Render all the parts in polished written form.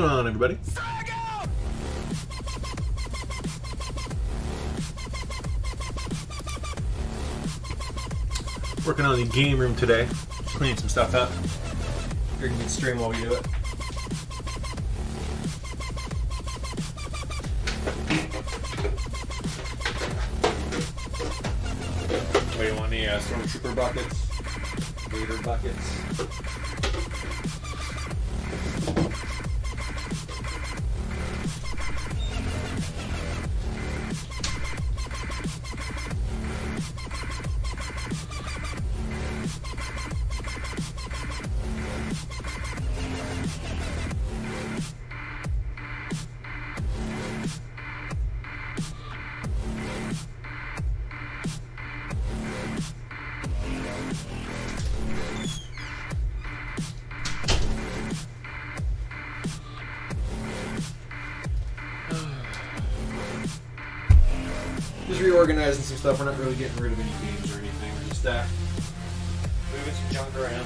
going on, everybody? Working on the game room today. Just cleaning some stuff up. You're gonna get stream while we do it. What do you want? The Stormtrooper buckets? Vader buckets? Just reorganizing some stuff. We're not really getting rid of any games or anything. We're just moving some junk around.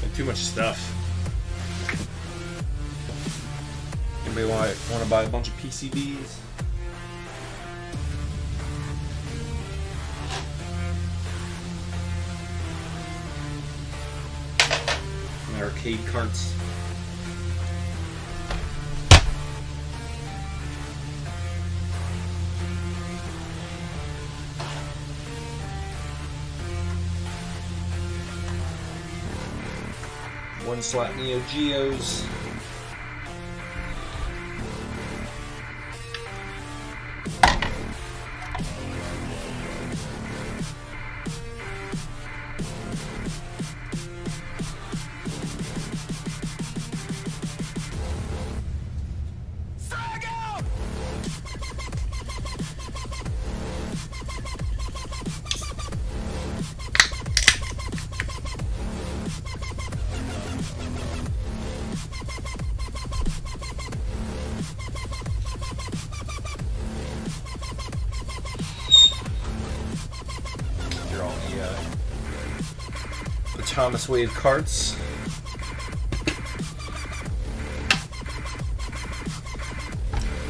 Like too much stuff. Anybody want to buy a bunch of PCBs? Arcade carts. One slot Neo Geos. Thomas Wave carts.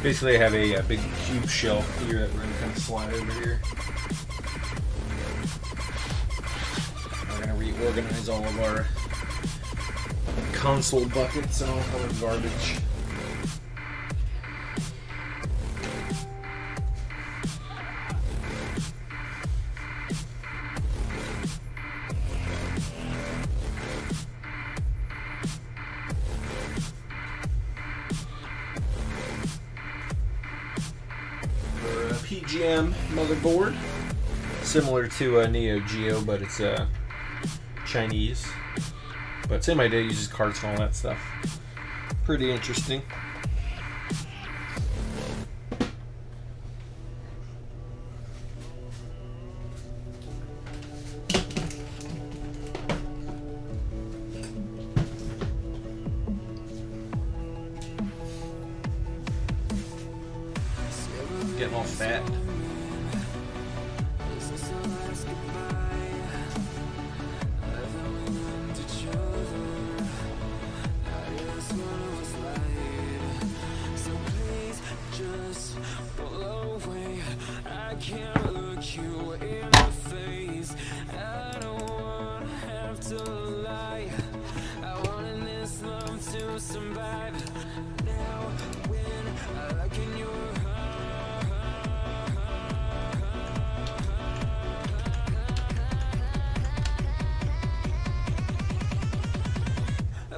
Basically, I have a big cube shelf here that we're going to kind of slide over here. We're going to reorganize all of our console buckets and all kind of garbage. PGM motherboard, similar to a Neo Geo, but it's Chinese. But same idea, uses carts and all that stuff. Pretty interesting. Getting all fat.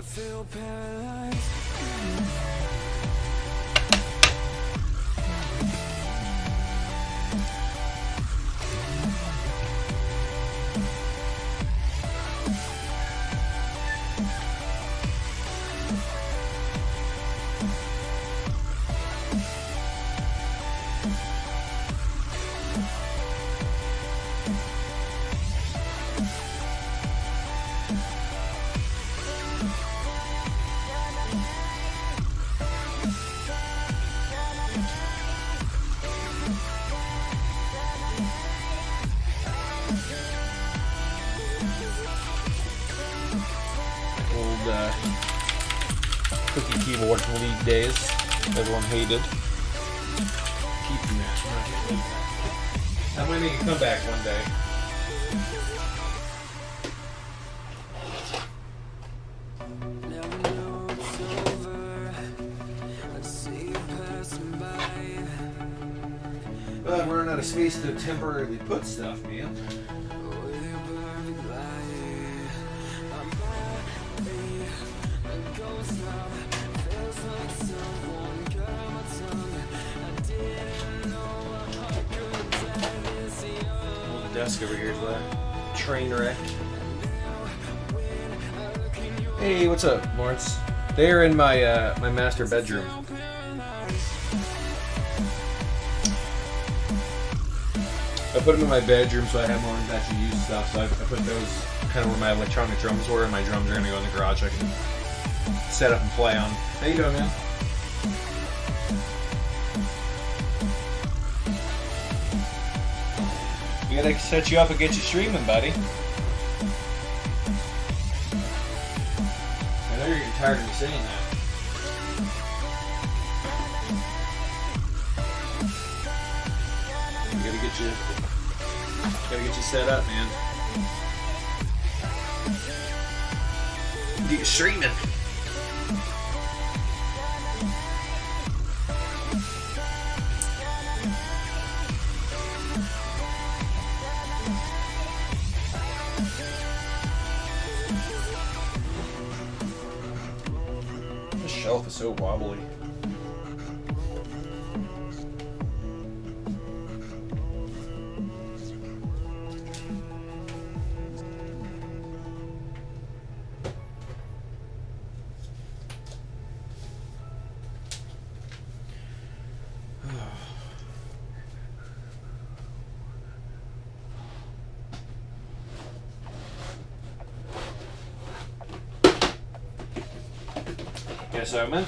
Feel paralyzed. cookie keyboard from League days. Everyone hated. Keeping that. That might make a comeback one day. Never know it's over. I see you passing by. Well, I'm running out of space to temporarily put stuff, man. With your perfect lie, I'm happy. A ghost now feels like someone cut my tongue. I didn't know I could die this young. The desk over here is a train wreck. Hey, what's up, Lawrence? They're in my my master bedroom. I put them in my bedroom so I have more to actually use stuff. So I put those kind of where my electronic drums were, and my drums are gonna go in the garage. So I can set up and play on. How you doing, man? We gotta set you up and get you streaming, buddy. I know you're getting tired of me saying that. Gotta get you set up, man. Get you streaming. This shelf is so wobbly. Yeah, so me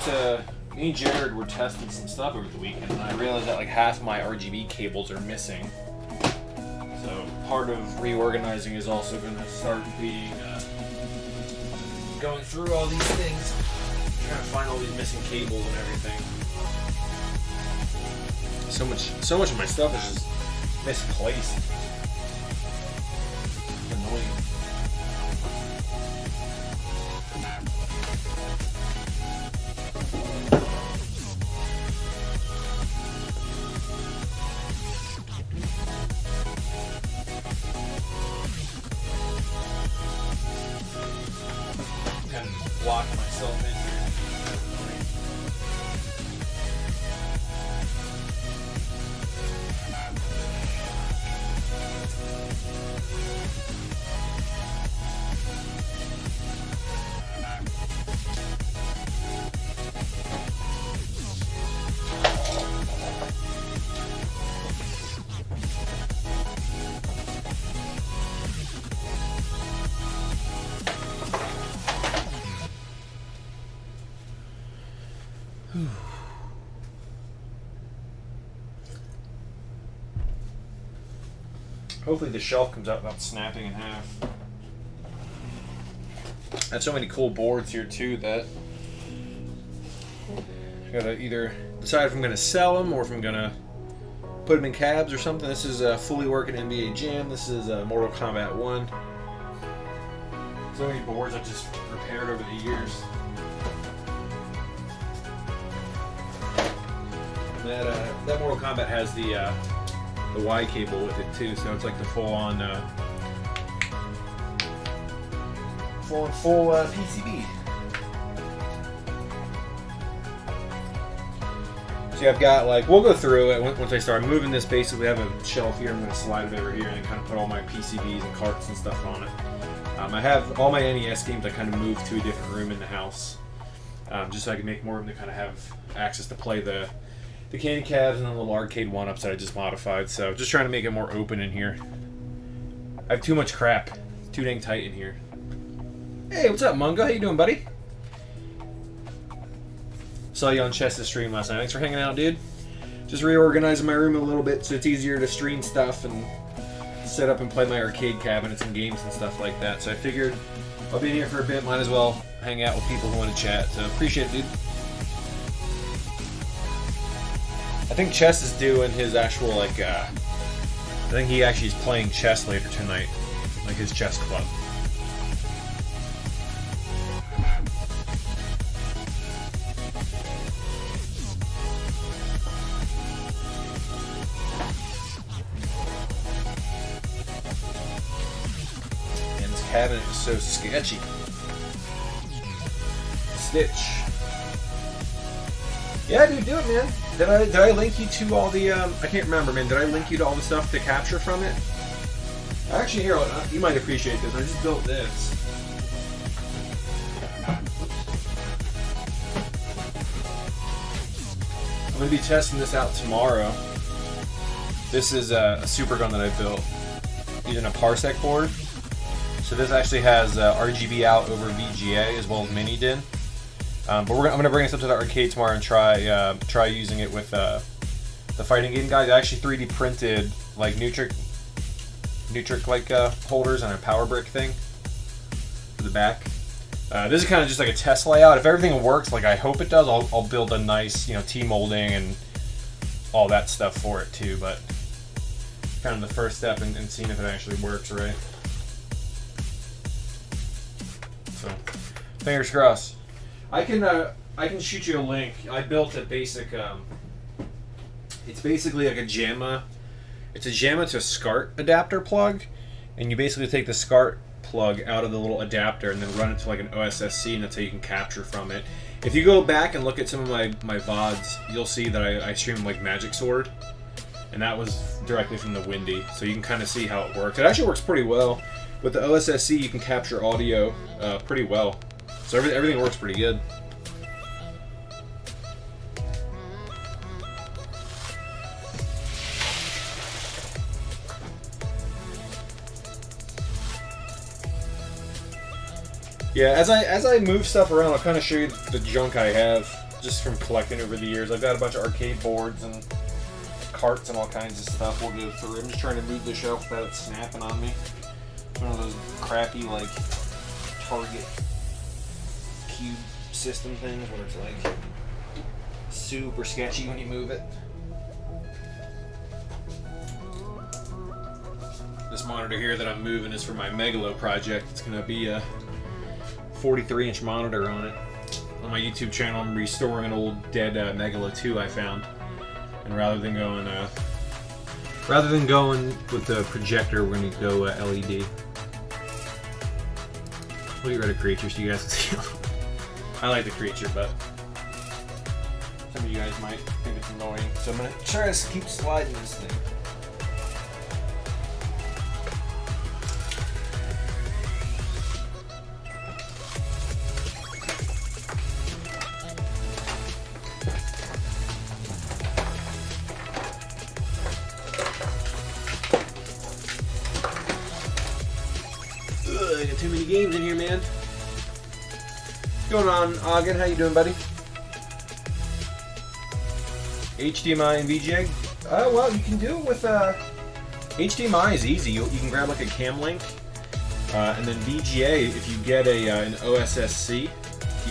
and Jared were testing some stuff over the weekend, and I realized that like half my RGB cables are missing. So part of reorganizing is also going to start being going through all these things, trying to find all these missing cables and everything. So much of my stuff is just misplaced. Annoying. Lock myself in here. Hopefully the shelf comes out without snapping in half. I have so many cool boards here too that I gotta either decide if I'm gonna sell them or if I'm gonna put them in cabs or something. This is a fully working NBA Jam. This is Mortal Kombat 1. So many boards I've just repaired over the years. That Mortal Kombat has the Y cable with it too, so it's like the full-on full PCB. See, I've got like, we'll go through it once I start moving this. Basically, I have a shelf here. I'm going to slide it over here and kind of put all my PCBs and carts and stuff on it. I have all my NES games. I kind of moved to a different room in the house, just so I can make more room to kind of have access to play the candy cabs and the little arcade one-ups that I just modified. So just trying to make it more open in here. I have too much crap. It's too dang tight in here. Hey, what's up, Mungo? How you doing, buddy? Saw you on Chess's stream last night. Thanks for hanging out, dude. Just reorganizing my room a little bit so it's easier to stream stuff and set up and play my arcade cabinets and games and stuff like that. So I figured I'll be in here for a bit. Might as well hang out with people who want to chat. So appreciate it, dude. I think Chess is doing his actual like. I think he actually is playing chess later tonight, like his chess club. And this cabinet is so sketchy. Stitch. Yeah, dude, do it, man. Did I link you to all the? I can't remember, man. Did I link you to all the stuff to capture from it? Actually, here, you might appreciate this. I just built this. I'm gonna be testing this out tomorrow. This is a super gun that I built using a Parsec board. So this actually has RGB out over VGA as well as mini DIN. But I'm gonna bring this up to the arcade tomorrow and try using it with the fighting game guys. I actually 3D printed like Nutric like holders and a power brick thing for the back. This is kind of just like a test layout. If everything works like I hope it does, I'll build a nice T-molding and all that stuff for it too. But kind of the first step in seeing if it actually works right. So fingers crossed. I can shoot you a link. I built a basic. It's basically like a JAMA. It's a JAMA to SCART adapter plug, and you basically take the SCART plug out of the little adapter and then run it to like an OSSC, and that's how you can capture from it. If you go back and look at some of my VODs, you'll see that I streamed like Magic Sword, and that was directly from the Windy, so you can kind of see how it works. It actually works pretty well. With the OSSC, you can capture audio pretty well. So everything works pretty good. Yeah, as I move stuff around, I'll kind of show you the junk I have just from collecting over the years. I've got a bunch of arcade boards and carts and all kinds of stuff we'll go through. I'm just trying to move the shelf without it snapping on me. It's one of those crappy like Target cube system things where it's like super sketchy when you move it. This monitor here that I'm moving is for my Megalo project. It's going to be a 43-inch monitor on it. On my YouTube channel, I'm restoring an old dead Megalo 2 I found, and rather than going with the projector, we're going to go LED. We'll get rid of creatures so you guys can see them. I like the creature, but some of you guys might think it's annoying. So I'm going to try to keep sliding this thing. Ugh, I got too many games in here, man. What's going on, Ogden? How you doing, buddy? HDMI and VGA? Well, you can do it with HDMI is easy. You can grab like a cam link, and then VGA. If you get an OSSC, you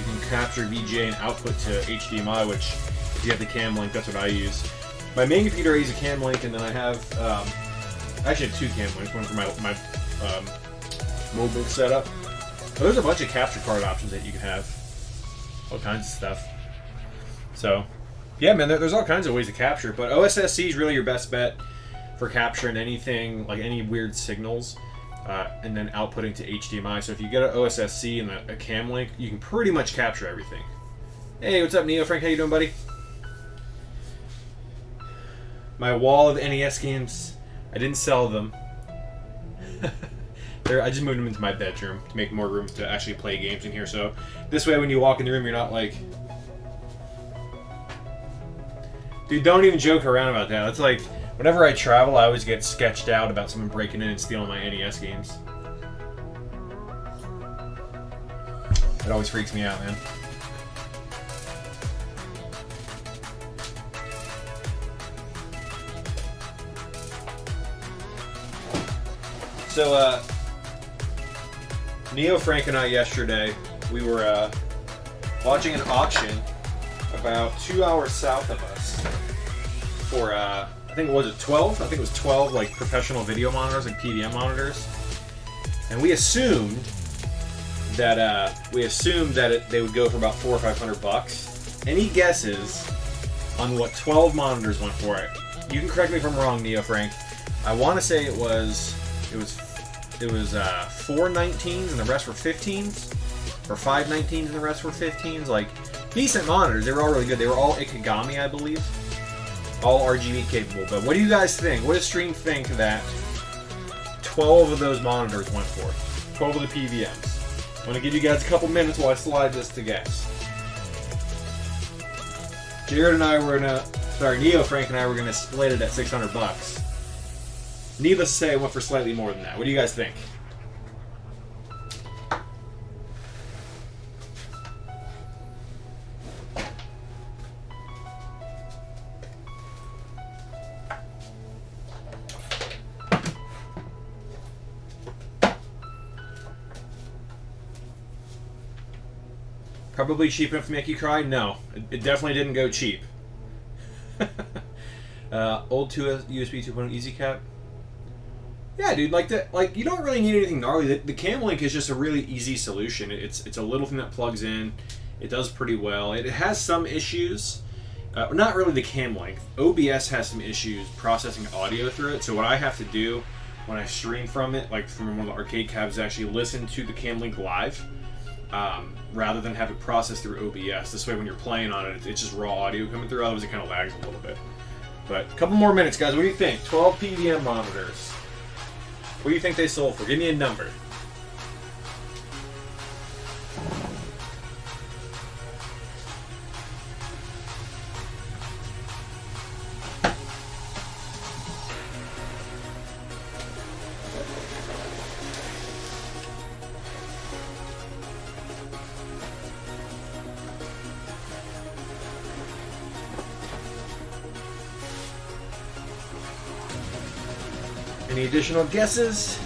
can capture VGA and output to HDMI. Which, if you have the cam link, that's what I use. My main computer I use a cam link, and then I have I actually have two cam links. One for my mobile setup. There's a bunch of capture card options that you can have. All kinds of stuff. So, yeah, man, there's all kinds of ways to capture. But OSSC is really your best bet for capturing anything, like any weird signals, and then outputting to HDMI. So if you get an OSSC and a cam link, you can pretty much capture everything. Hey, what's up, Neo Frank? How you doing, buddy? My wall of NES games, I didn't sell them. I just moved them into my bedroom to make more room to actually play games in here. So this way, when you walk in the room, you're not like, dude, don't even joke around about that. That's like, whenever I travel, I always get sketched out about someone breaking in and stealing my NES games. It always freaks me out, man. So, Neo, Frank, and I yesterday, we were watching an auction about 2 hours south of us for, I think, was it 12? I think it was 12, like, professional video monitors, like PVM monitors. And we assumed that, they would go for about $400 or $500. Any guesses on what 12 monitors went for it? You can correct me if I'm wrong, Neo Frank. I want to say it was 4 19s and the rest were 15s, or 5 19s and the rest were 15s. Like, decent monitors. They were all really good. They were all Ikegami, I believe. All RGB capable. But what do you guys think? What does Stream think that 12 of those monitors went for? 12 of the PVMs. I'm going to give you guys a couple minutes while I slide this to guess. Jared and I were Neo, Frank, and I were going to split it at $600. Needless to say, it went for slightly more than that. What do you guys think? Probably cheap enough to make you cry? No, it definitely didn't go cheap. Old USB 2.0 Easy Cap. Yeah, dude, like you don't really need anything gnarly. The Camlink is just a really easy solution. It's a little thing that plugs in. It does pretty well. It has some issues. Not really the Camlink. OBS has some issues processing audio through it. So what I have to do when I stream from it, like from one of the arcade cabs, is actually listen to the Camlink live, rather than have it processed through OBS. This way, when you're playing on it, it's just raw audio coming through. Otherwise, it kind of lags a little bit. But a couple more minutes, guys. What do you think? 12 PVM monitors. What do you think they sold for? Give me a number. Any additional guesses?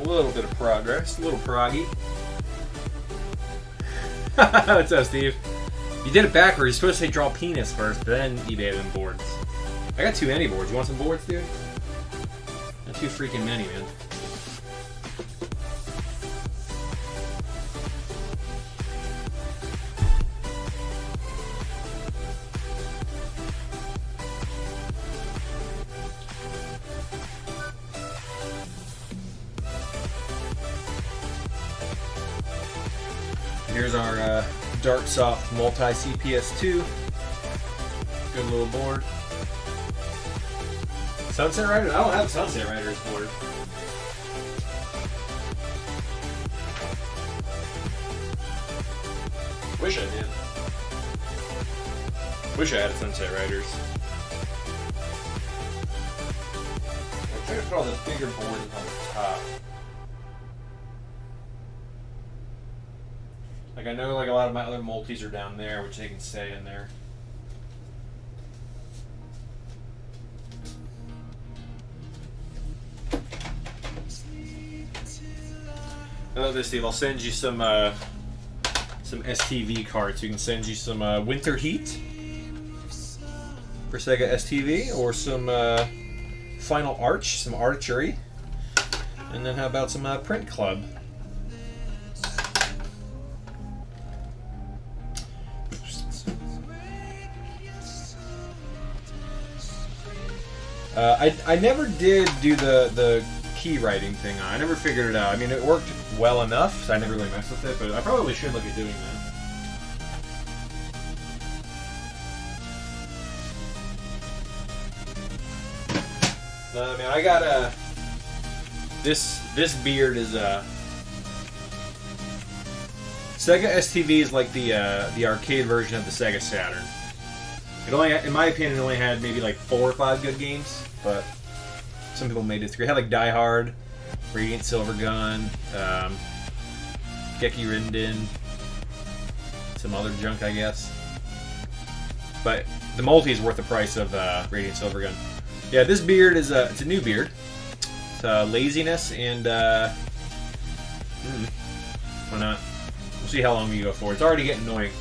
little bit of progress, a little proggy. What's up, Steve? You did it backwards. You're supposed to say draw penis first, then eBay them boards. I got too many boards. You want some boards, dude? Not too freaking many, man. Here's our Dark Soft Multi CPS2. Good little board. Sunset Riders? I don't have Sunset Riders board. Wish I did. Wish I had a Sunset Riders. I'm trying to put all the bigger boards on the top. Like, I know like a lot of my other multis are down there, which they can stay in there. I love this, Steve. I'll send you some STV cards. You can send you some Winter Heat for Sega STV, or some Final Arch, some archery, and then how about some Print Club? I never did do the key writing thing. I never figured it out. I mean, it worked well enough, so I never really messed with it, but I probably should look at doing that. Man, I got this beard is Sega STV is like the arcade version of the Sega Saturn. It only, in my opinion, it only had maybe like 4 or 5 good games, but some people may disagree. It had like Die Hard, Radiant Silvergun, Geki Rinden, some other junk, I guess. But the multi is worth the price of Radiant Silvergun. Yeah, this beard is it's a new beard. It's laziness and why not? We'll see how long we go for. It's already getting annoying.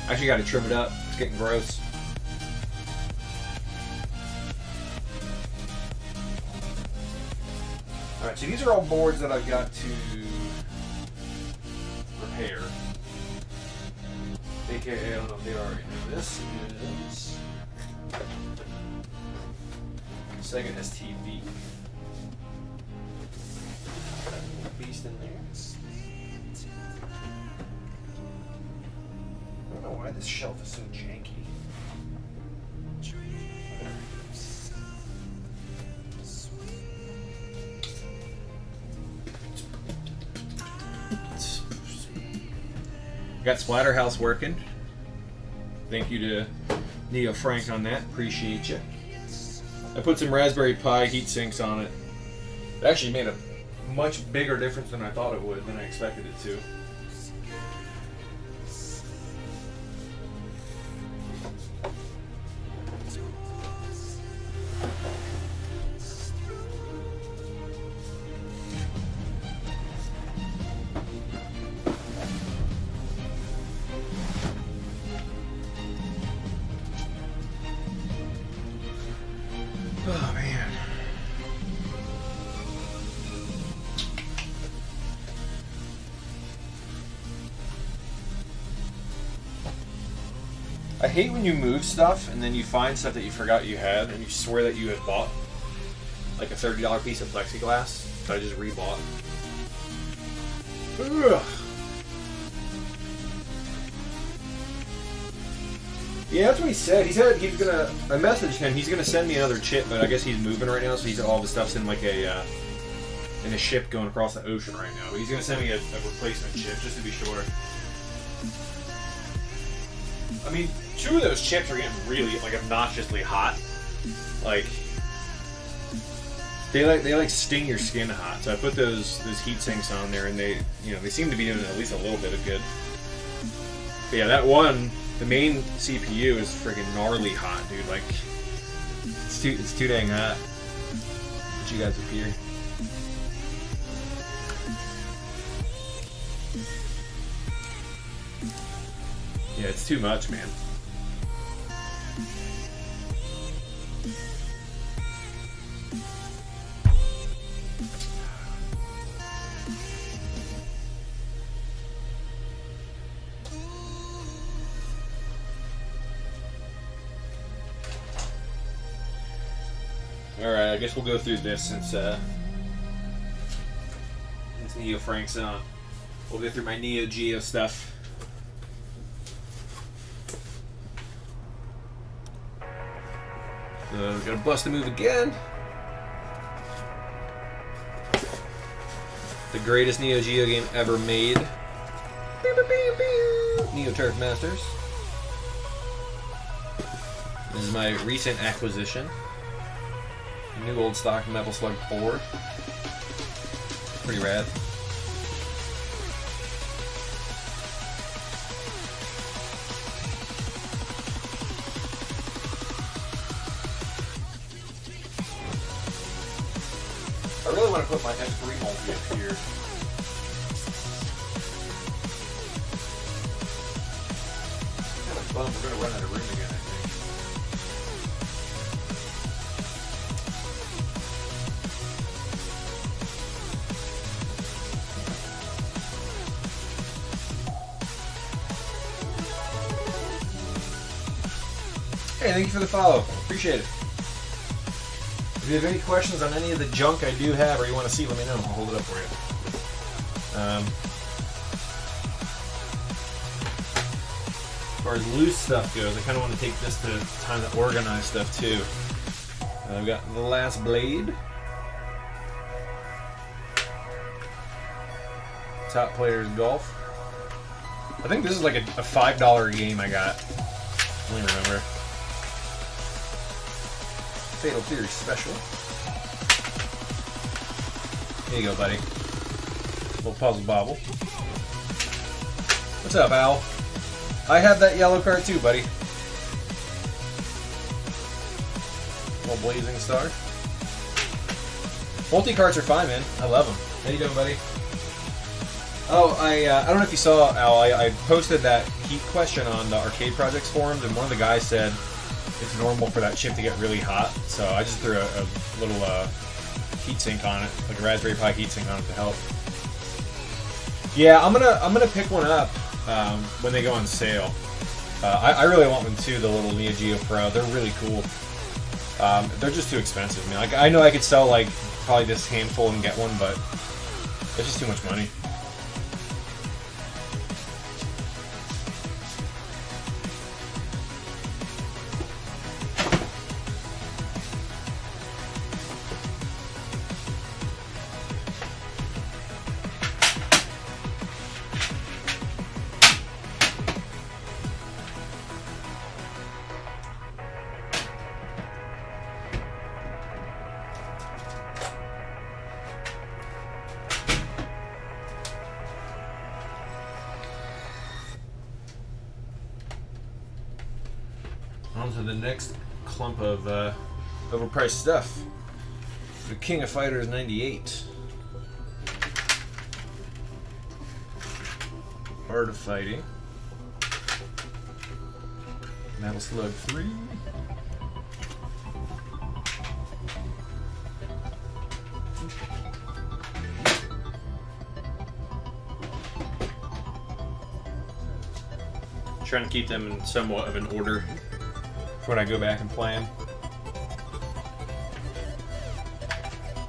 I actually got to trim it up. It's getting gross. Alright, so these are all boards that I've got to repair. AKA, I don't know if they already know this, is Sega STV. Beast in there. I don't know why this shelf is so janky. Got Splatterhouse working. Thank you to Neo Frank on that. Appreciate you. I put some Raspberry Pi heat sinks on it. It actually made a much bigger difference than I thought it would, than I expected it to. Oh man. I hate when you move stuff and then you find stuff that you forgot you had and you swear that you had bought like a $30 piece of plexiglass that I just rebought. Ugh. Yeah, that's what he said. He said he's gonna. I messaged him. He's gonna send me another chip, but I guess he's moving right now, so he's all the stuff's in like a ship going across the ocean right now. But he's gonna send me a replacement chip just to be sure. I mean, 2 of those chips are getting really like obnoxiously hot. Like they like sting your skin hot. So I put those heat sinks on there, and they seem to be doing at least a little bit of good. But yeah, that one. The main CPU is friggin' gnarly hot, dude. Like, it's too dang hot. But you guys up here. Yeah, it's too much, man. Alright, I guess we'll go through this since Neo Frank's on. We'll go through my Neo Geo stuff. So, we're gonna bust a move again. The greatest Neo Geo game ever made. Neo Turf Masters. This is my recent acquisition. New old stock Metal Slug 4. Pretty rad. I really want to put my S3 multi up here. Kind of bummed we're going to run out of room again, I think. Hey, thank you for the follow. Appreciate it. If you have any questions on any of the junk I do have or you want to see, let me know. I'll hold it up for you. As far as loose stuff goes, I kind of want to take this time to organize stuff too. I've got The Last Blade. Top Players Golf. I think this is like a $5 game I got. Let me remember. Fatal Fury Special. Here you go, buddy. Little puzzle bobble. What's up, Al? I have that yellow card too, buddy. Little Blazing Star. Multi-cards are fine, man. I love them. How you doing, buddy? Oh, I don't know if you saw, Al, I posted that heat question on the Arcade Projects forums, and one of the guys said it's normal for that chip to get really hot, so I just threw a little heatsink on it, like a Raspberry Pi heatsink on it to help. Yeah, I'm gonna pick one up when they go on sale. I really want one too, the little Neo Geo Pro. They're really cool. They're just too expensive. I mean, like, I know I could sell like probably this handful and get one, but it's just too much money. On to the next clump of overpriced stuff. The King of Fighters 98. Art of Fighting. Metal Slug 3. Trying to keep them in somewhat of an order when I go back and play them.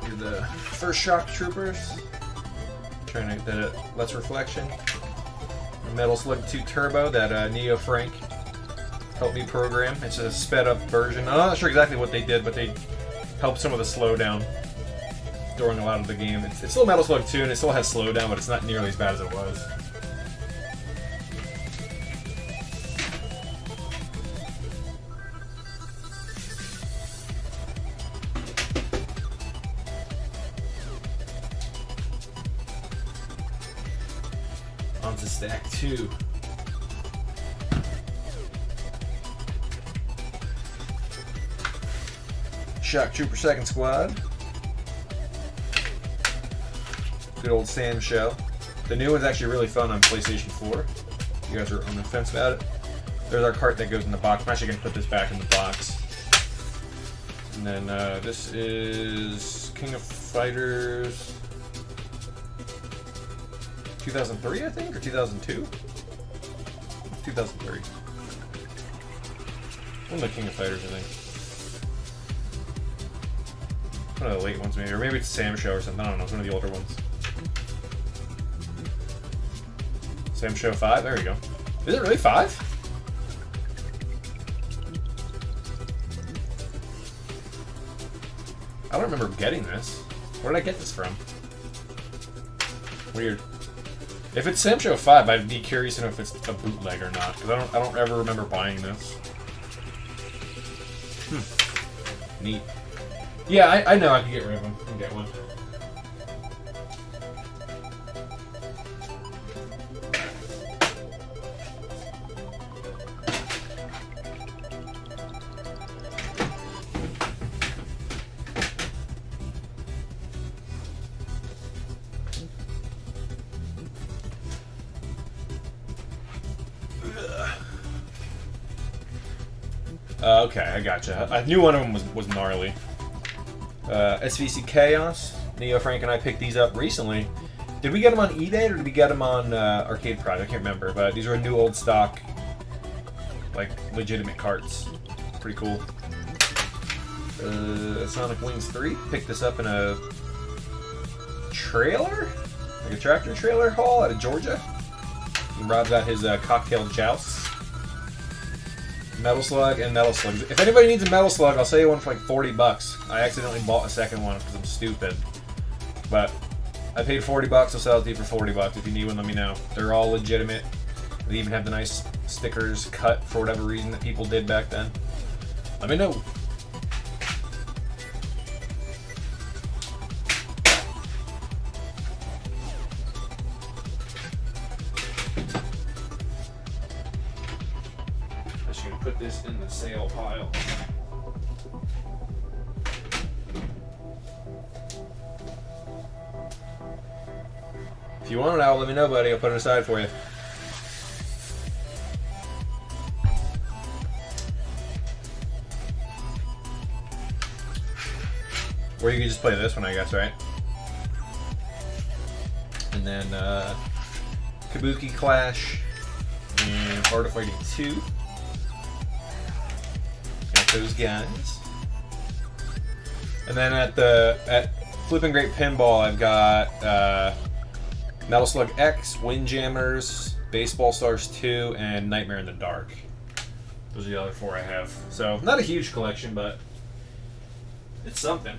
Here's the first Shock Troopers. Trying to get that less reflection. Metal Slug 2 Turbo that Neo Frank helped me program. It's a sped up version. I'm not sure exactly what they did, but they helped some of the slowdown during a lot of the game. It's still Metal Slug 2 and it still has slowdown, but it's not nearly as bad as it was. On to stack 2. Shock Trooper Second Squad. Good old Sam Shell. The new one's actually really fun on PlayStation 4. You guys are on the fence about it. There's our cart that goes in the box. I'm actually going to put this back in the box. And then this is King of Fighters 2003, I think, or 2002? 2003. One of the King of Fighters, I think. One of the late ones, maybe. Or maybe it's Sam Show or something. I don't know. It's one of the older ones. Sam Show 5? There you go. Is it really 5? I don't remember getting this. Where did I get this from? Weird. If it's Sam Show 5, I'd be curious to know if it's a bootleg or not, because I don't ever remember buying this. Neat. Yeah, I know I can get rid of them. I can get one. Okay, I gotcha. I knew one of them was gnarly. SVC Chaos. Neo Frank and I picked these up recently. Did we get them on eBay or did we get them on Arcade Pride? I can't remember, but these are a new old stock, like legitimate carts. Pretty cool. Sonic Wings 3. Picked this up in a trailer? Like a tractor trailer haul out of Georgia. And Rob got his cocktail jousts. Metal Slug and Metal Slug. If anybody needs a Metal Slug, I'll sell you one for like 40 bucks. I accidentally bought a second one because I'm stupid. But I paid 40 bucks, I'll sell it to you for 40 bucks. If you need one, let me know. They're all legitimate. They even have the nice stickers cut for whatever reason that people did back then. Let me know. Put this in the sale pile. If you want it, Al, let me know, buddy. I'll put it aside for you. Or you can just play this one, I guess, right? And then Kabuki Clash and Art of Fighting 2. Those guys. And then at Flippin' Great Pinball, I've got Metal Slug X, Windjammers, Baseball Stars 2, and Nightmare in the Dark. Those are the other 4 I have. So not a huge collection, but it's something.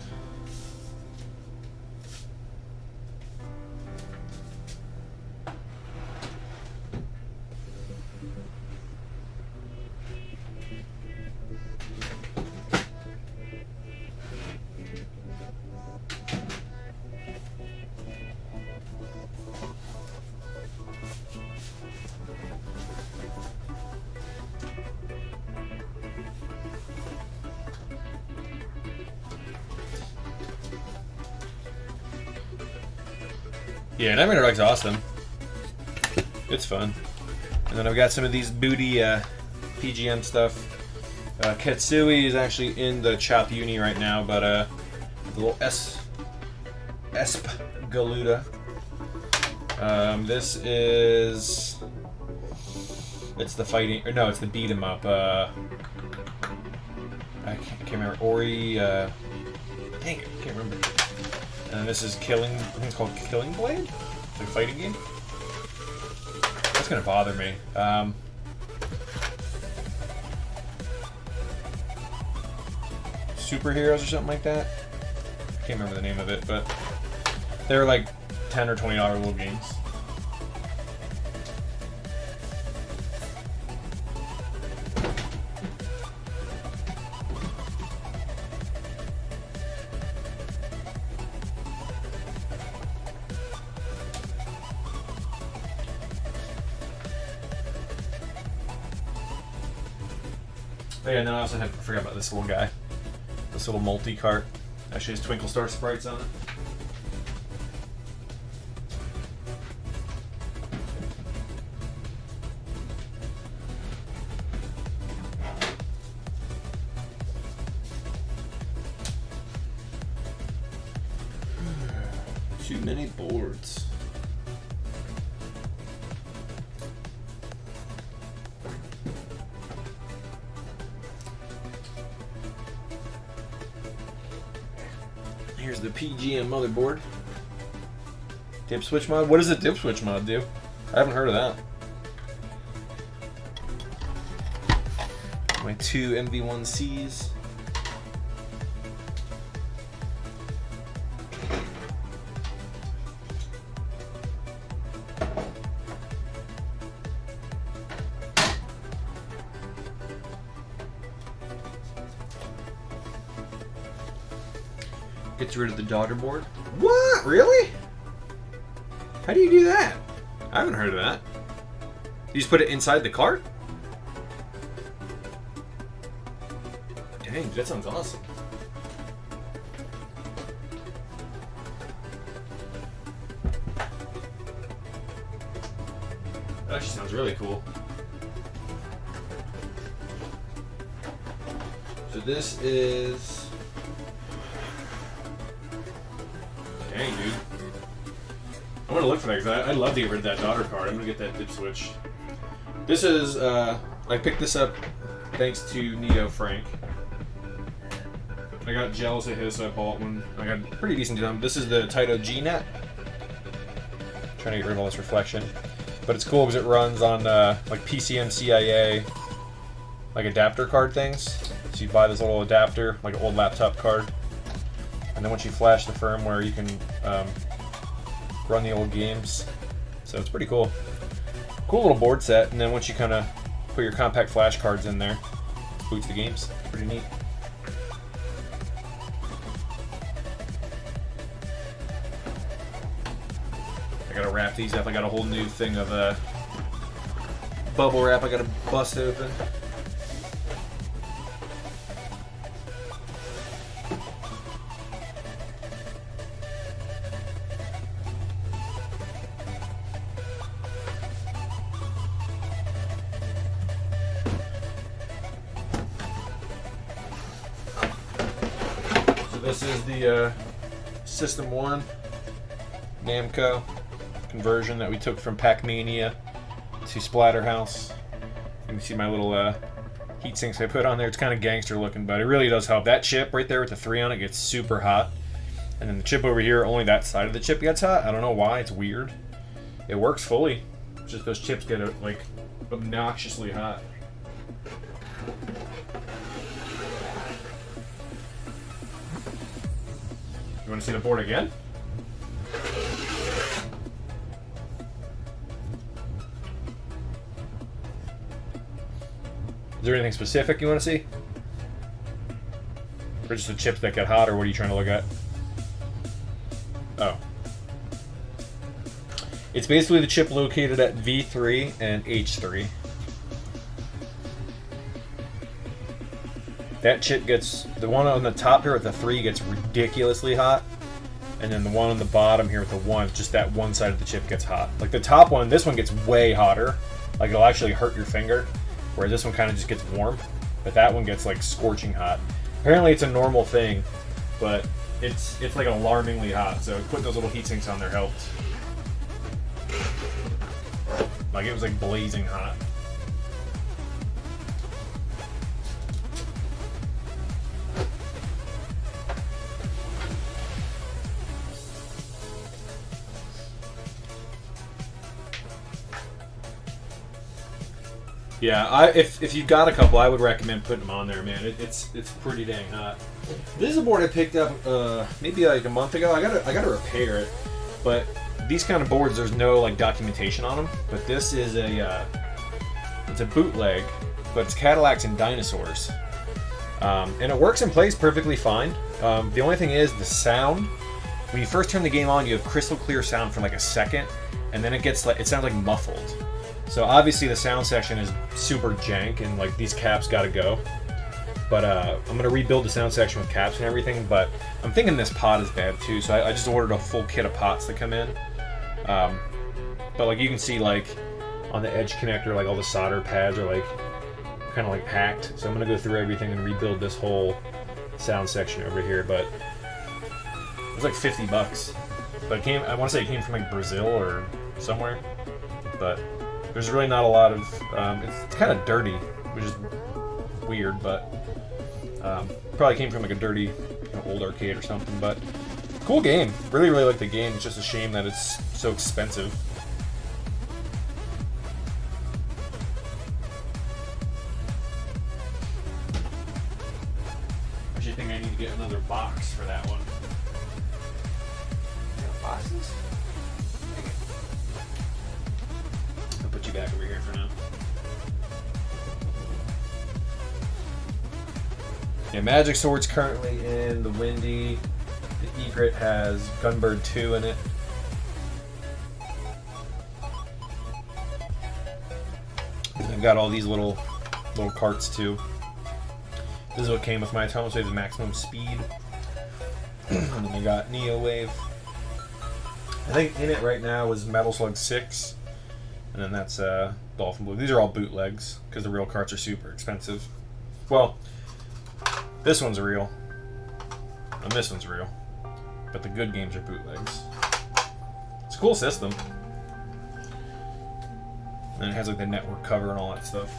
Yeah, Nightmare in the Dark's awesome. It's fun. And then I've got some of these booty PGM stuff. Ketsui is actually in the Chop Uni right now, but the little Esp Galuda. This is... It's the fighting... Or no, it's the beat 'em up. I can't remember. Ori... dang it, I can't remember. And this is Killing... I think it's called Killing Blade? It's like a fighting game? That's gonna bother me. Superheroes or something like that? I can't remember the name of it, but they're like $10 or $20 little games. Oh yeah, and then I also forgot about this little guy. This little multi-cart. Actually has Twinkle Star sprites on it. Too many boards. Here's the PGM motherboard. Dip switch mod? What does a dip switch mod do? I haven't heard of that. My two MV1Cs. Gets rid of the daughter board. What? Really? How do you do that? I haven't heard of that. You just put it inside the cart? Dang, that sounds awesome. That actually sounds really cool. So this is... Dang, dude. I'm gonna look for that because I'd love to get rid of that daughter card. I'm gonna get that dip switch. This is, I picked this up thanks to Neo Frank. I got jealous of his, so I bought one. I got a pretty decent deal. This is the Taito G-Net. Trying to get rid of all this reflection. But it's cool because it runs on like PCMCIA, like adapter card things. So you buy this little adapter, like an old laptop card. And then once you flash the firmware, you can run the old games. So it's pretty cool. Cool little board set. And then once you kind of put your compact flash cards in there, boots the games. Pretty neat. I gotta wrap these up. I got a whole new thing of bubble wrap I gotta bust open. This is the System 1 Namco conversion that we took from Pac-Mania to Splatterhouse. You can see my little heat sinks I put on there. It's kind of gangster looking, but it really does help. That chip right there with the 3 on it gets super hot. And then the chip over here, only that side of the chip gets hot. I don't know why, it's weird. It works fully. It's just those chips get like obnoxiously hot. You want to see the board again? Is there anything specific you want to see? Or just the chips that get hot, or what are you trying to look at? Oh. It's basically the chip located at V3 and H3. That chip gets, the one on the top here with the 3 gets ridiculously hot. And then the one on the bottom here with the 1, just that one side of the chip gets hot. Like the top one, this one gets way hotter. Like it'll actually hurt your finger. Whereas this one kind of just gets warm. But that one gets like scorching hot. Apparently it's a normal thing, but it's like alarmingly hot. So putting those little heat sinks on there helped. Like it was like blazing hot. Yeah, if you've got a couple, I would recommend putting them on there, man. It's pretty dang hot. This is a board I picked up maybe like a month ago. I gotta repair it, but these kind of boards, there's no like documentation on them. But this is it's a bootleg, but it's Cadillacs and dinosaurs, and it works in place perfectly fine. The only thing is the sound. When you first turn the game on, you have crystal clear sound for like a second, and then it sounds like muffled. So obviously the sound section is super jank, and like these caps gotta go. But I'm gonna rebuild the sound section with caps and everything. But I'm thinking this pot is bad too, so I just ordered a full kit of pots to come in. But like you can see, like on the edge connector, like all the solder pads are like kind of like hacked. So I'm gonna go through everything and rebuild this whole sound section over here. But it's like $50. But I want to say it came from like Brazil or somewhere. But there's really not a lot of. It's kind of dirty, which is weird, but probably came from like a dirty old arcade or something. But cool game. Really, really like the game. It's just a shame that it's so expensive. I actually think I need to get another box for that one. Boxes? I'll put you back over here for now. Yeah, Magic Sword's currently in the Windy. The Egret has Gunbird 2 in it. And I've got all these little carts too. This is what came with my Atomic Wave's maximum speed. And then I got Neo Wave. I think in it right now is Metal Slug 6. And then that's Dolphin Blue. These are all bootlegs because the real carts are super expensive. Well, this one's real. And this one's real. But the good games are bootlegs. It's a cool system. And it has like the network cover and all that stuff.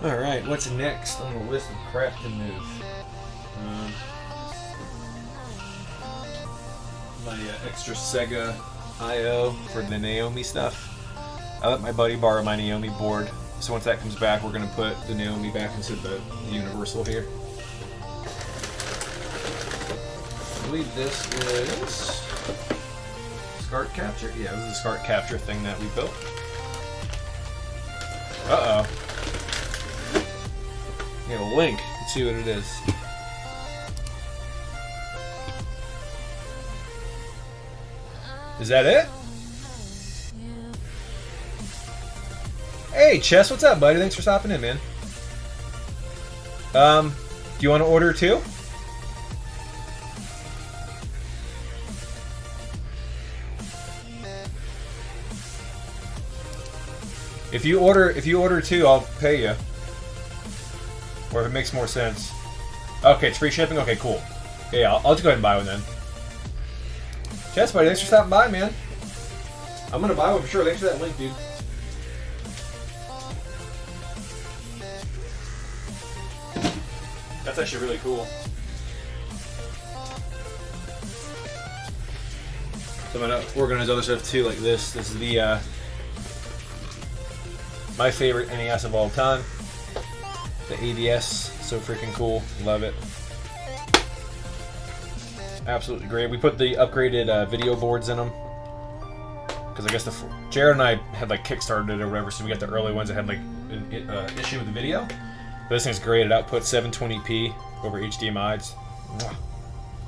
Alright, what's next on the list of crap to move? My extra Sega I.O. for the Naomi stuff. I let my buddy borrow my Naomi board, so once that comes back, we're going to put the Naomi back into the Universal here. I believe this is SCART Capture? Yeah, this is a SCART Capture thing that we built. Uh-oh. Yeah, Link. Let's see what it is. Is that it? Hey, Chess, what's up, buddy? Thanks for stopping in, man. Do you want to order too? If you order two, I'll pay you. Or if it makes more sense. Okay, it's free shipping? Okay, cool. Yeah, I'll just go ahead and buy one then. Chess, buddy, thanks for stopping by, man. I'm gonna buy one for sure. Thanks for that link, dude. That's actually really cool. So I'm gonna organize other stuff too, like this. This is the my favorite NES of all time. The ADS, so freaking cool. Love it. Absolutely great. We put the upgraded video boards in them. Because I guess Jared and I had like kickstarted it or whatever, so we got the early ones that had like an issue with the video. But this thing's great. It outputs 720p over HDMI. It's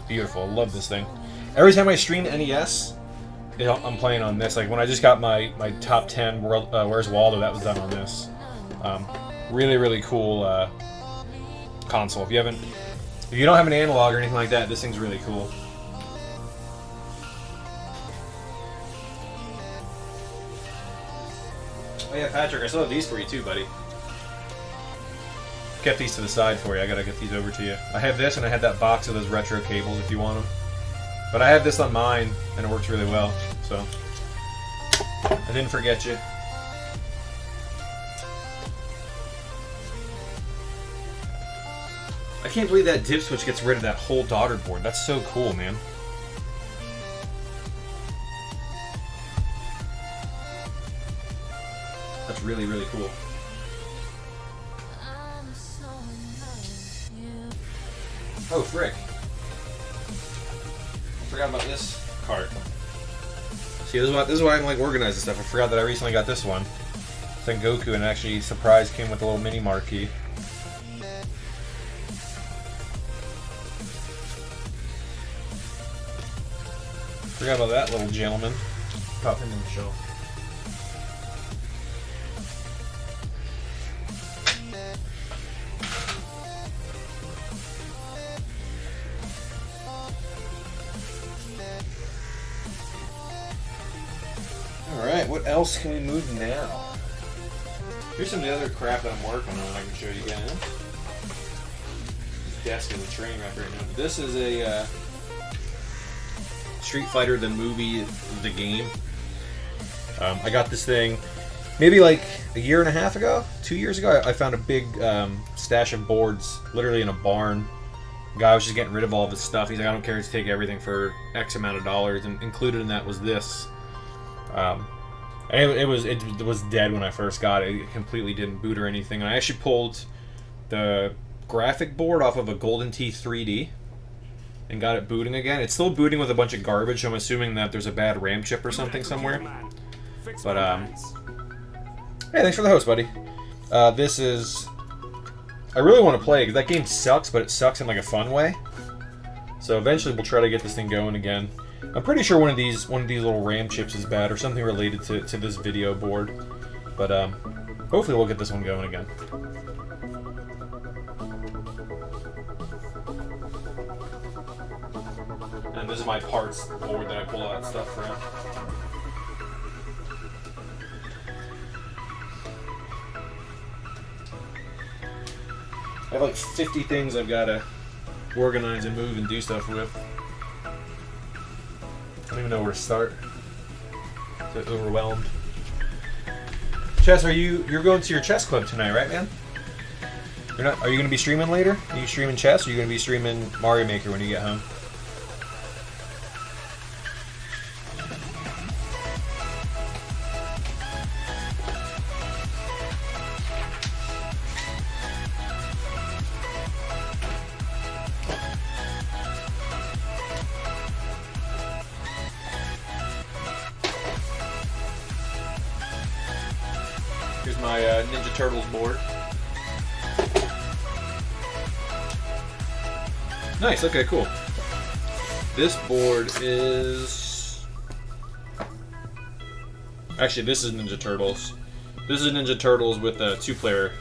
beautiful. I love this thing. Every time I stream NES, I'm playing on this. Like when I just got my top 10 Where's Waldo, that was done on this. Really, really cool console. If you don't have an analog or anything like that, this thing's really cool. Oh yeah, Patrick, I still have these for you too, buddy. Kept these to the side for you. I gotta get these over to you. I have this, and I had that box of those retro cables if you want them. But I have this on mine, and it works really well. So I didn't forget you. I can't believe that dip switch gets rid of that whole daughter board. That's so cool, man. That's really, really cool. Oh, frick. I forgot about this cart. See, this is why I'm like organizing stuff. I forgot that I recently got this one. Sengoku, and actually surprise came with a little mini marquee. Forgot about that little gentleman. Pop him in the shelf. what else can we move now? Here's some of the other crap that I'm working on I can show you guys. This desk is a train wreck right now. This is a Street Fighter the movie, the game. I got this thing maybe like a year and a half ago, 2 years ago. I found a big stash of boards literally in a barn. The guy was just getting rid of all of his stuff. He's like, I don't care, just take everything for X amount of dollars. And included in that was this. It was dead when I first got it. It completely didn't boot or anything. And I actually pulled the graphic board off of a Golden Tee 3D and got it booting again. It's still booting with a bunch of garbage, so I'm assuming that there's a bad RAM chip or something somewhere. But, hey, thanks for the host, buddy. This is... I really want to play it, because that game sucks, but it sucks in, like, a fun way. So eventually we'll try to get this thing going again. I'm pretty sure one of these little RAM chips is bad, or something related to this video board. But, hopefully we'll get this one going again. And this is my parts board that I pull all that stuff from. I have like 50 things I've got to organize and move and do stuff with. I don't even know where to start. I'm overwhelmed. Chess, you're going to your chess club tonight, right, man? Are you going to be streaming later? Are you streaming chess, or are you going to be streaming Mario Maker when you get home? Here's my Ninja Turtles board. Nice, okay, cool. This board is... Actually, this is Ninja Turtles. This is Ninja Turtles with 2-player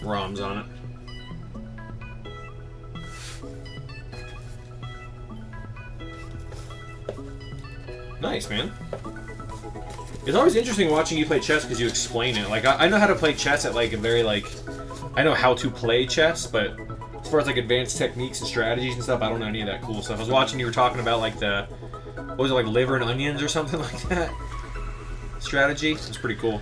ROMs on it. Nice, man. It's always interesting watching you play chess because you explain it. Like, I know how to play chess at, like, a very, like... I know how to play chess, but as far as, like, advanced techniques and strategies and stuff, I don't know any of that cool stuff. I was watching you were talking about, like, what was it, like, liver and onions or something like that? Strategy? It's pretty cool.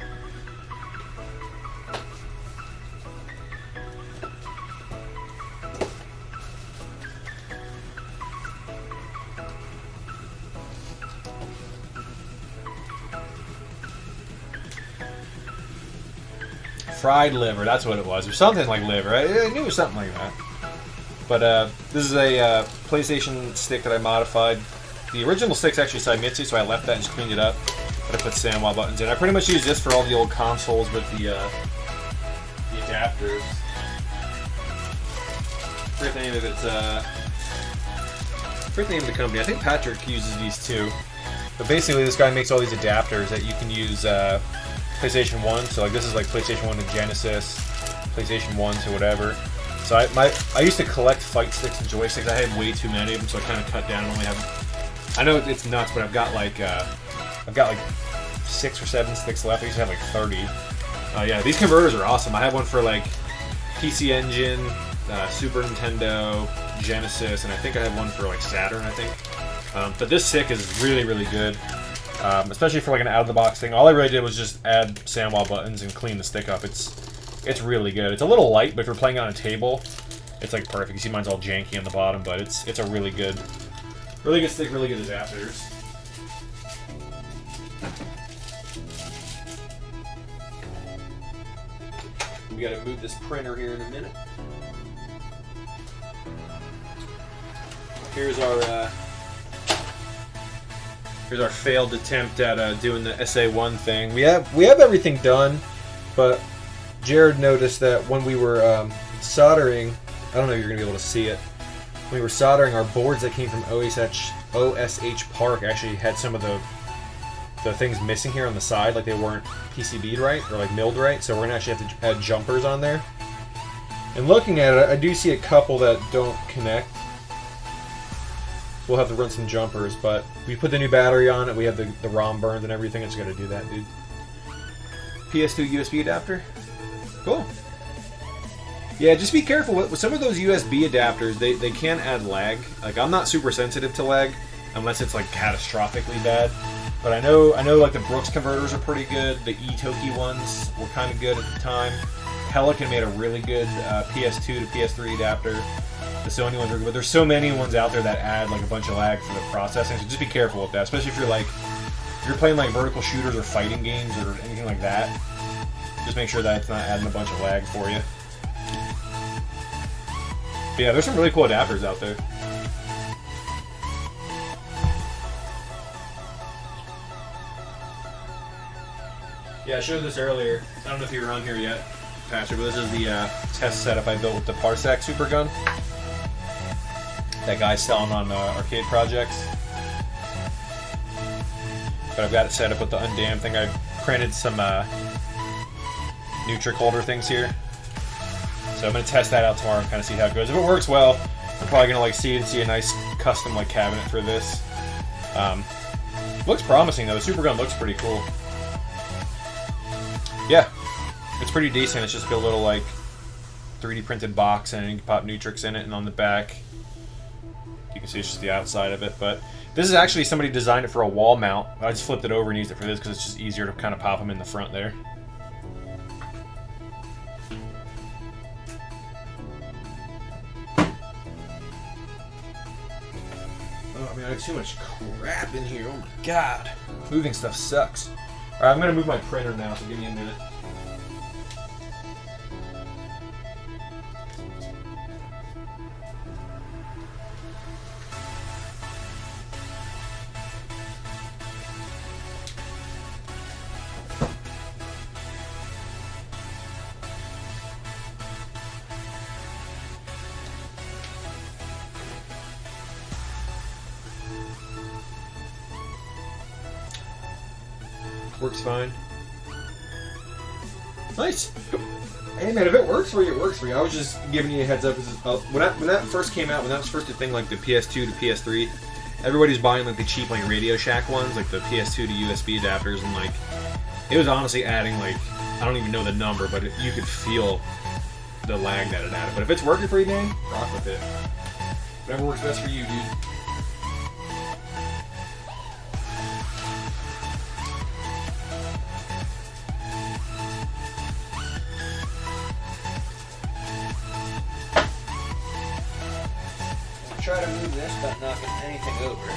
Fried liver, that's what it was. Or something like liver. I knew it was something like that. But this is a PlayStation stick that I modified. The original stick's actually Saimitsu, so I left that and just cleaned it up. But I put SAMWA buttons in. I pretty much use this for all the old consoles with the adapters. I forget the name of it. I forget the name of the company. I think Patrick uses these too. But basically, this guy makes all these adapters that you can use PlayStation 1. So like this is like PlayStation 1 to Genesis, PlayStation 1 to whatever. So I used to collect fight sticks and joysticks. I had way too many of them, so I kind of cut down. I only have, I know it's nuts, but I've got like 6 or 7 sticks left. I used to have like 30. Yeah, these converters are awesome. I have one for like PC Engine, Super Nintendo, Genesis, and I think I have one for like Saturn, I think. But this stick is really, really good, especially for like an out-of-the-box thing. All I really did was just add SAMWA buttons and clean the stick up. It's really good. It's a little light, but if you're playing on a table, it's like perfect. You see mine's all janky on the bottom, but it's a really good stick, really good adapters. We gotta move this printer here in a minute. Here's our failed attempt at doing the SA1 thing. We have everything done, but Jared noticed that when we were soldering, I don't know if you're gonna be able to see it. When we were soldering, our boards that came from OSH Park actually had some of the things missing here on the side, like they weren't PCB'd right or like milled right. So we're gonna actually have to add jumpers on there. And looking at it, I do see a couple that don't connect. we'll have to run some jumpers, but we put the new battery on it, we have the ROM burned and everything, it's going to do that, dude. PS2 USB adapter. Cool. Yeah, just be careful with some of those USB adapters. They can add lag. Like, I'm not super sensitive to lag unless it's like catastrophically bad. But I know like the Brooks converters are pretty good. The eToki ones were kind of good at the time. Pelican made a really good PS2 to PS3 adapter. The Sony ones are good, but there's so many ones out there that add like a bunch of lag for the processing. So just be careful with that, especially if you're playing like vertical shooters or fighting games or anything like that. Just make sure that it's not adding a bunch of lag for you. But yeah, there's some really cool adapters out there. Yeah, I showed this earlier. I don't know if you were on here yet, Patrick, but this is the test setup I built with the Parsec Super Gun. That guy's selling on arcade projects. But I've got it set up with the undammed thing. I printed some Nutric holder things here. So I'm going to test that out tomorrow and kind of see how it goes. If it works well, I'm probably going to like see a nice custom like cabinet for this. Looks promising though. The Super Gun looks pretty cool. Yeah, it's pretty decent. It's just a little like 3D printed box, and you can pop Nutrix in it, and on the back you can see it's just the outside of it. But this is actually somebody designed it for a wall mount. I just flipped it over and used it for this because it's just easier to kind of pop them in the front there. Oh man, I have too much crap in here. Oh my god. Moving stuff sucks. Alright, I'm going to move my printer now, so give me a minute. Works fine. Nice. Hey man, if it works for you, it works for you. I was just giving you a heads up. When that first came out, when that was first a thing, like the PS2 to PS3, everybody's buying like the cheap like Radio Shack ones, like the PS2 to USB adapters, and like it was honestly adding like, I don't even know the number, but you could feel the lag that it added. But if it's working for you, man, rock with it. Whatever works best for you, dude. Try to move this without knocking anything over.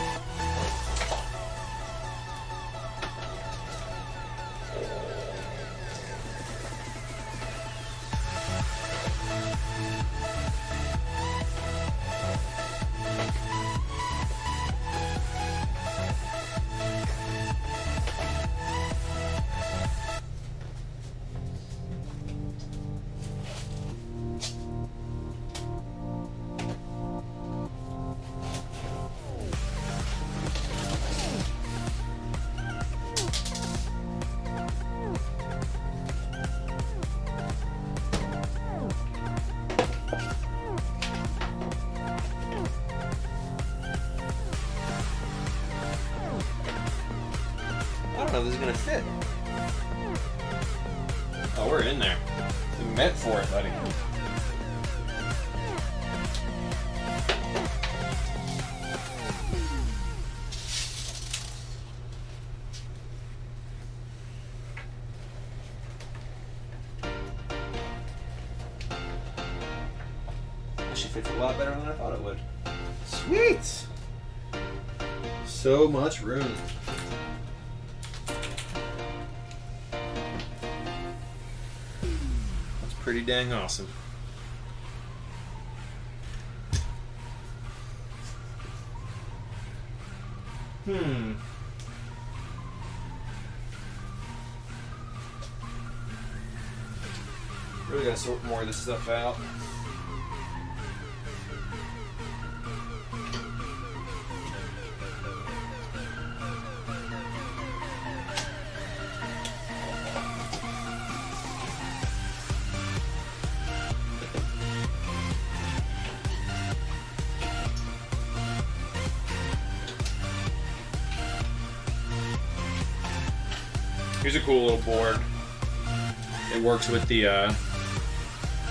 I don't know if this is gonna fit. Oh, we're in there. We meant for it, buddy. Actually fits a lot better than I thought it would. Sweet! So much room. Pretty dang awesome. Really gotta sort more of this stuff out. Here's a cool little board. It works with the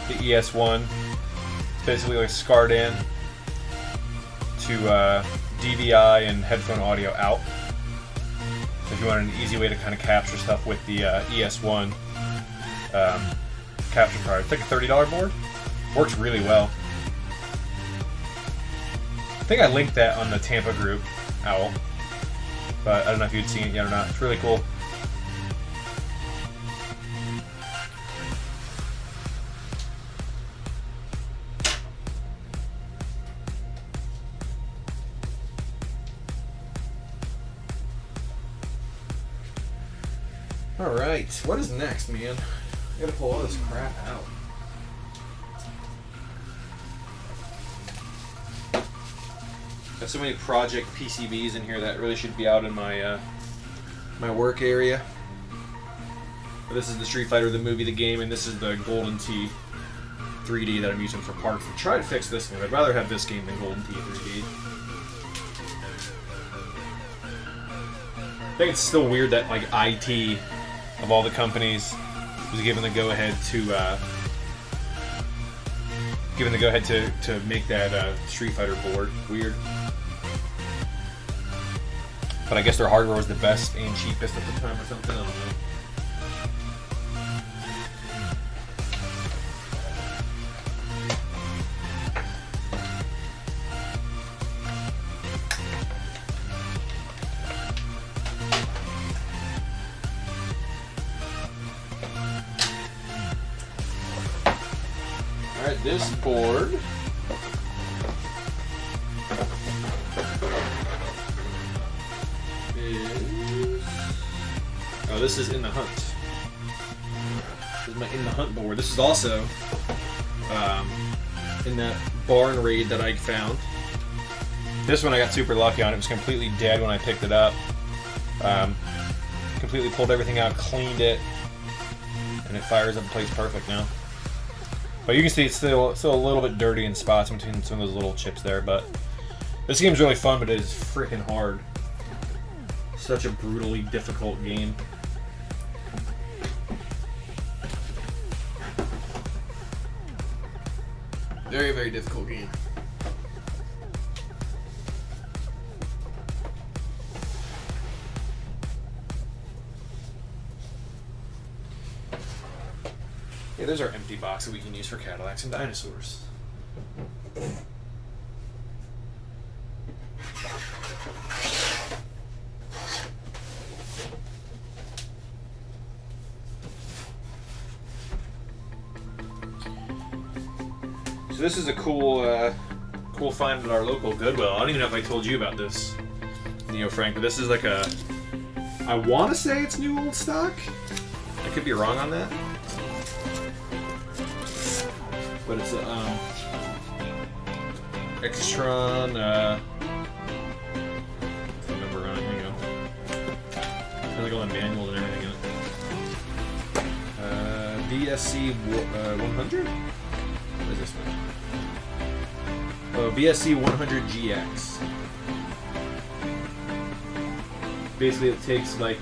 ES1. It's basically like SCART in to DVI and headphone audio out. So if you want an easy way to kind of capture stuff with the ES1 capture card, it's like a $30 board. Works really well. I think I linked that on the Tampa group, Owl. But I don't know if you'd seen it yet or not. It's really cool. Alright, what is next, man? I gotta pull all this crap out. Got so many project PCBs in here that really should be out in my my work area. But this is the Street Fighter, the movie, the game, and this is the Golden Tee 3D that I'm using for parts. I'll try to fix this one. I'd rather have this game than Golden Tee 3D. I think it's still weird that like IT, of all the companies, was given the go-ahead to make that Street Fighter board. Weird. But I guess their hardware was the best and cheapest at the time or something. I don't know. Alright, this board is... Oh, this is In the Hunt. This is my In the Hunt board. This is also in that barn raid that I found. This one I got super lucky on. It was completely dead when I picked it up. Completely pulled everything out, cleaned it, and it fires up and plays perfect now. But you can see it's still a little bit dirty in spots between some of those little chips there. But this game's really fun, but it is freaking hard. Such a brutally difficult game. Very, very difficult game. Yeah, there's our empty box that we can use for Cadillacs and dinosaurs. So this is a cool find at our local Goodwill. I don't even know if I told you about this, Neo Frank, but this is like a... I want to say it's new old stock. I could be wrong on that. But it's a Extron what's the number on it? Hang on. Has like all the manuals and everything in it. VSC 100? What is this one? Oh, VSC 100 GX. Basically, it takes like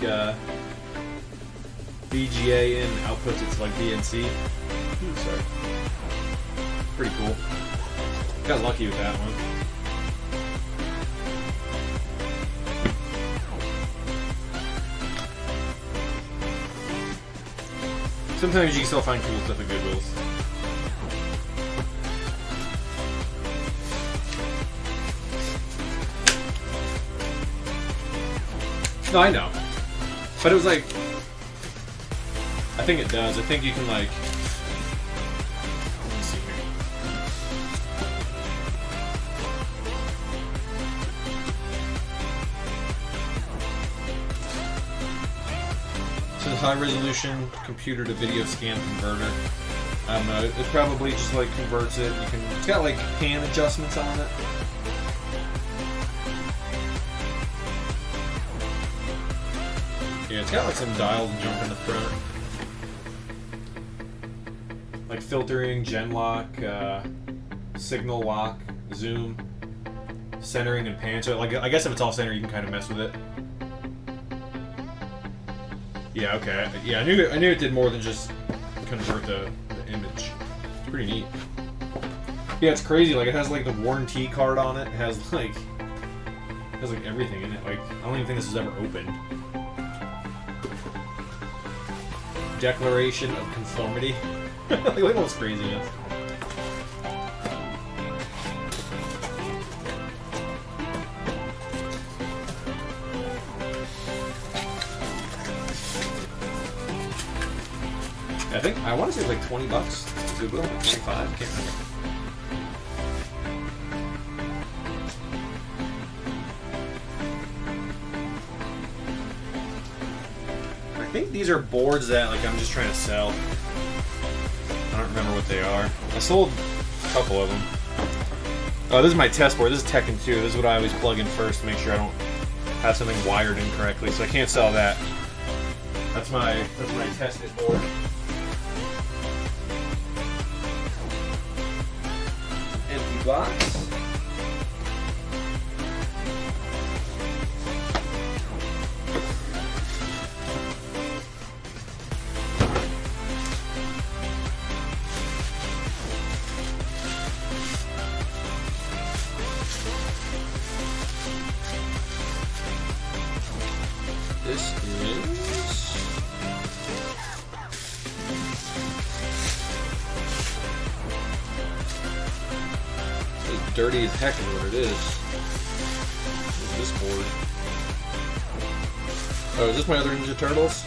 VGA in, outputs it to like DNC. Sorry. Pretty cool. Got lucky with that one. Sometimes you can still find cool stuff at Goodwills. No, I know. But it was like... I think it does. I think you can like... High resolution computer to video scan converter. I don't know, it probably just like converts it. You can, it's got like pan adjustments on it. Yeah, it's got like some dials and junk in the front. Like filtering, gen lock, signal lock, zoom, centering and pan. So like I guess if it's off center you can kind of mess with it. Yeah, okay. Yeah, I knew it did more than just convert the image. It's pretty neat. Yeah, it's crazy. Like, it has like the warranty card on it. It has like everything in it. Like, I don't even think this is ever opened. Declaration of conformity. Like, look at all this craziness. I want to say like $20. Goodwill, 25. Can't remember. I think these are boards that like I'm just trying to sell. I don't remember what they are. I sold a couple of them. Oh, this is my test board. This is Tekken 2. This is what I always plug in first to make sure I don't have something wired incorrectly. So I can't sell that. That's my tested board. Empty box. This is dirty as heck is what it is. What's this board? Oh, is this my other Ninja Turtles?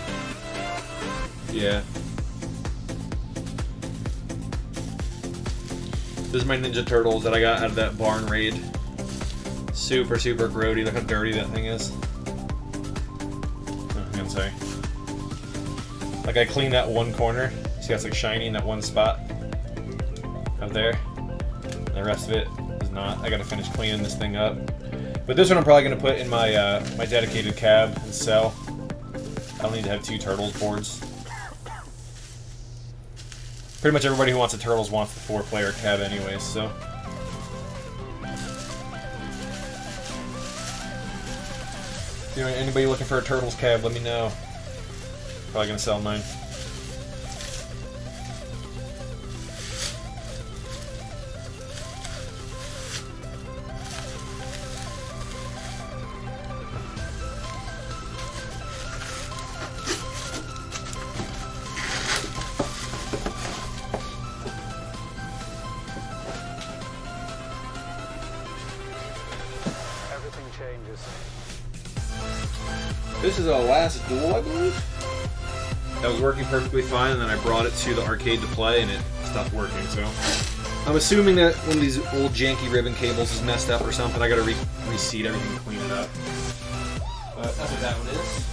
Yeah. This is my Ninja Turtles that I got out of that barn raid. Super grody. Look how dirty that thing is. Say. Like I cleaned that one corner. See how it's like shiny in that one spot up there. And the rest of it is not. I gotta finish cleaning this thing up. But this one I'm probably gonna put in my my dedicated cab and sell. I don't need to have two Turtles boards. Pretty much everybody who wants a Turtles wants the 4-player cab anyways, so. You know, anybody looking for a Turtles cab, let me know. Probably gonna sell mine. Everything changes. This is our last duel, I believe. That was working perfectly fine, and then I brought it to the arcade to play, and it stopped working, so... I'm assuming that one of these old janky ribbon cables is messed up or something. I gotta reseat everything and clean it up. But that's what that one is.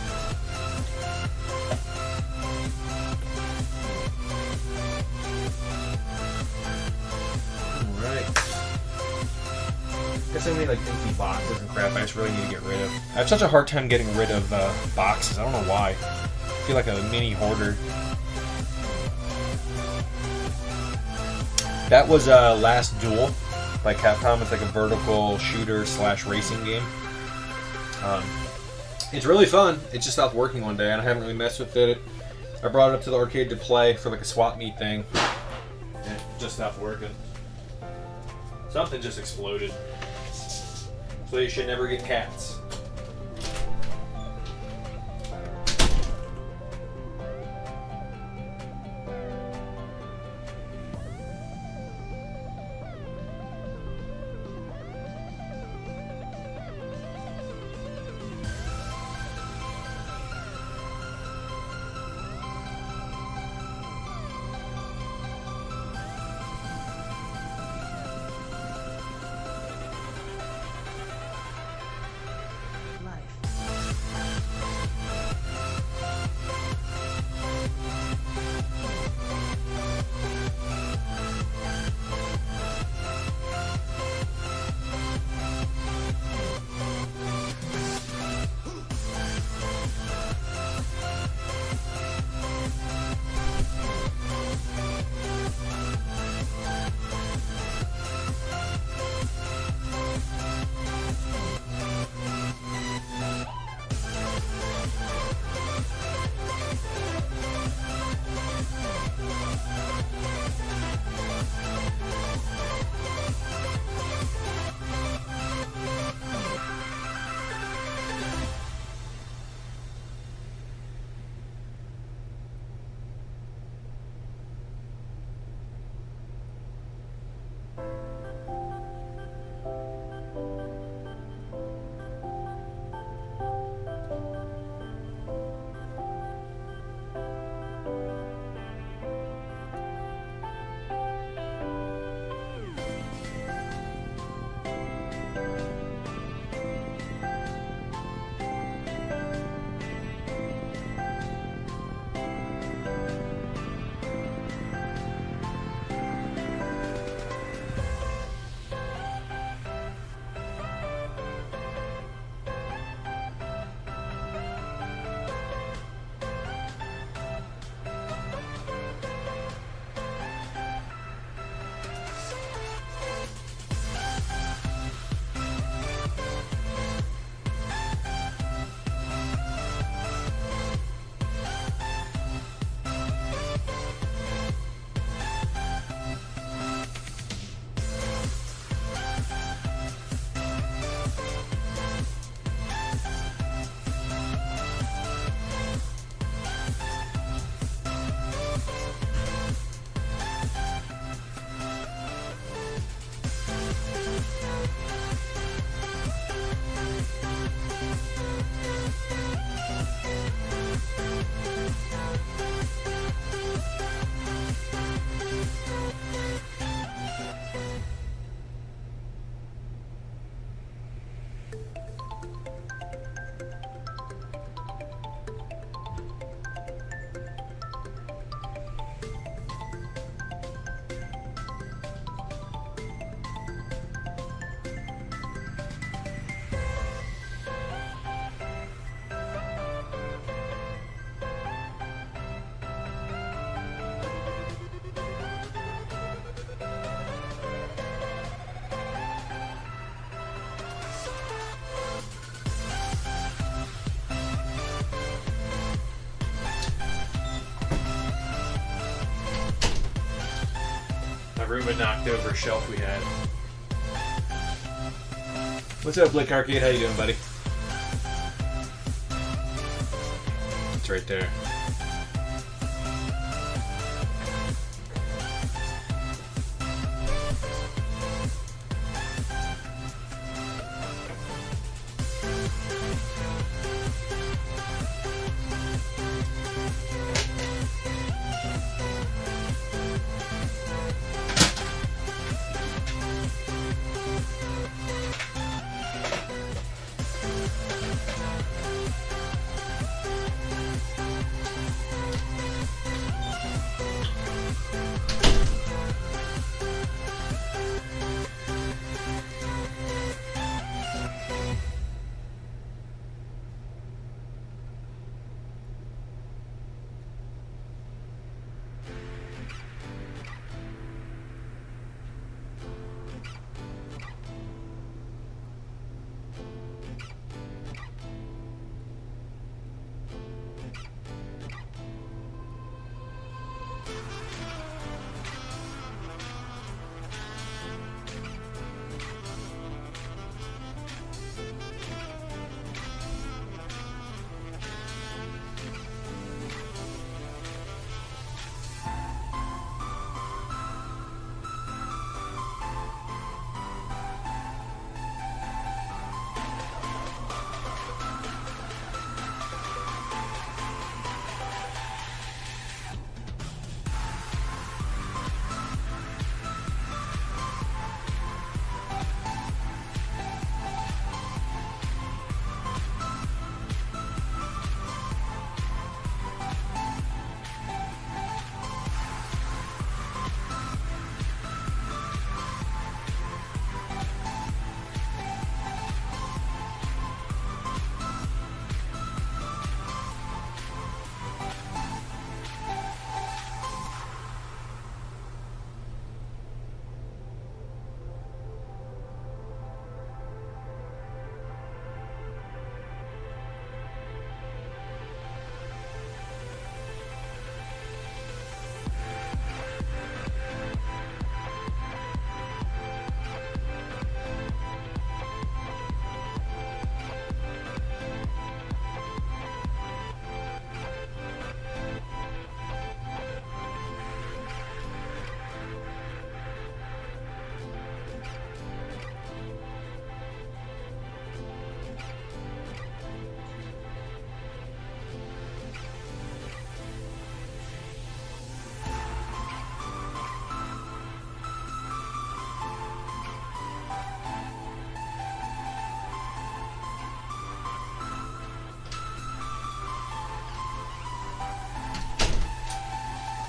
Alright. Got so many like empty boxes and crap I just really need to get rid of. I have such a hard time getting rid of boxes. I don't know why. I feel like a mini hoarder. That was Last Duel by Capcom. It's like a vertical shooter / racing game. It's really fun. It just stopped working one day, and I haven't really messed with it. I brought it up to the arcade to play for like a swap meet thing, and it just stopped working. Something just exploded. So you should never get cats. of a knocked over shelf we had. What's up, Blick Arcade? How you doing, buddy? It's right there.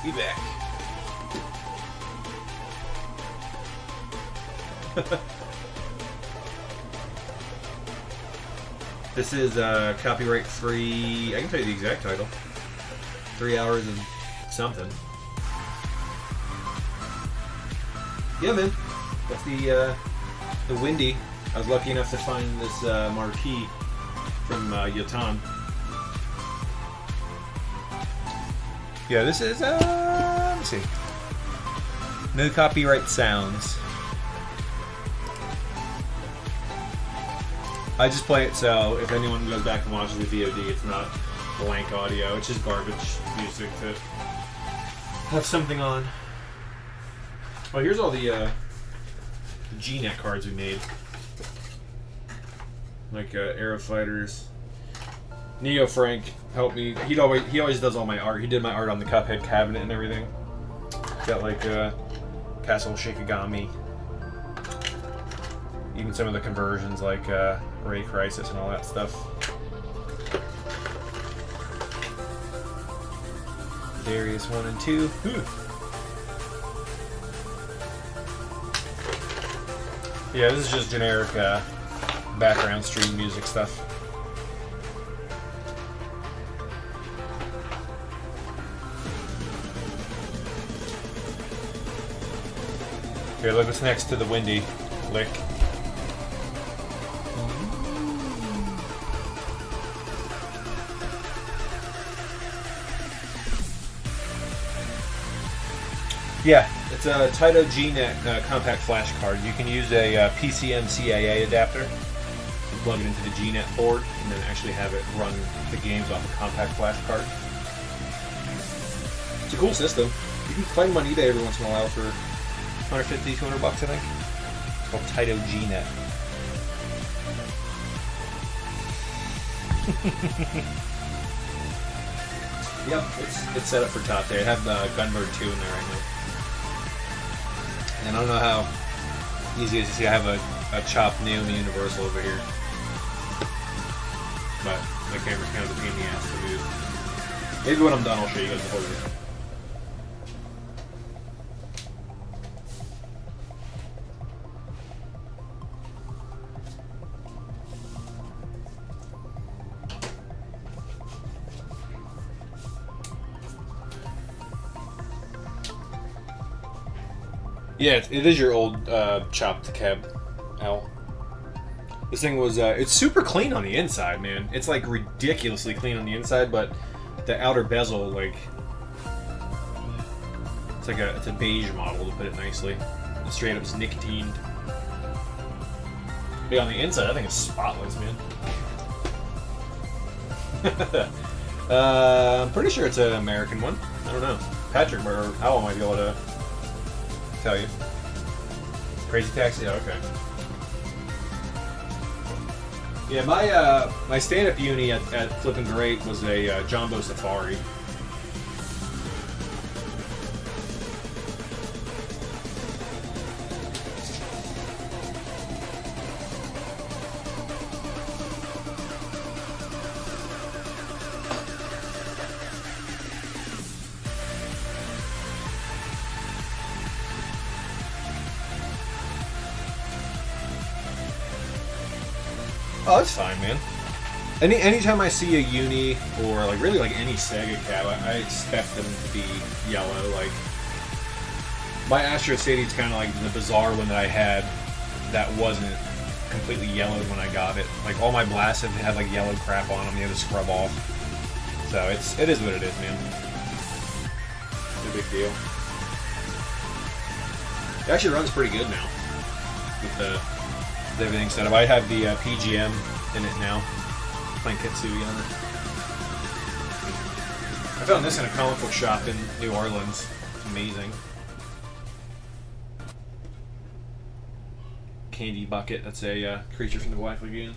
Be back. This is copyright free. I can tell you the exact title. 3 hours and something. Yeah, man. That's the Windy. I was lucky enough to find this marquee from Yotan. Yeah, this is, let's see. No copyright sounds. I just play it so if anyone goes back and watches the VOD, it's not blank audio. It's just garbage music to have something on. Oh, here's all the GNet cards we made. Like Aero Fighters. Neo Frank helped me. He always does all my art. He did my art on the Cuphead cabinet and everything. Got like Castle Shikigami. Even some of the conversions like Ray Crisis and all that stuff. Darius 1 and 2. Yeah, this is just generic background stream music stuff. Here, look, it's next to the Windy lick. Yeah, It's a Taito GNet compact flash card. You can use a PCM CAA adapter, plug it into the GNet board, and then actually have it run the games off a compact flash card. It's a cool system. You can find them on eBay every once in a while for 150, 200 bucks, I think. It's called Taito GNet. Yep, it's set up for top tier. I have Gunbird 2 in there right now. And I don't know how easy it is to see. I have a chopped Naomi Universal over here. But my camera's kind of a pain in the ass to move. Maybe when I'm done I'll show you guys the whole. Yeah, it is your old chopped cab, Al. This thing was, it's super clean on the inside, man. It's like ridiculously clean on the inside, but the outer bezel, like, it's a beige model, to put it nicely. It straight up is nicotined. But on the inside, I think it's spotless, man. I'm pretty sure it's an American one. I don't know. Patrick or Al might be able to tell you. Crazy Taxi? Yeah, okay. Yeah, my stand-up uni at Flippin' Great was a Jumbo Safari. Oh, that's fine, man. Anytime I see a uni or like really like any Sega cab, I expect them to be yellow. Like my Astro City's kind of like the bizarre one that I had that wasn't completely yellowed when I got it. Like all my blasts have had like yellow crap on them. You have to scrub off. So it is what it is, man. It's a big deal. It actually runs pretty good now with everything set up. I have the PGM in it now. Playing Kitsui on it. I found this in a comic book shop in New Orleans. It's amazing. Candy Bucket. That's a creature from the Black Lagoon.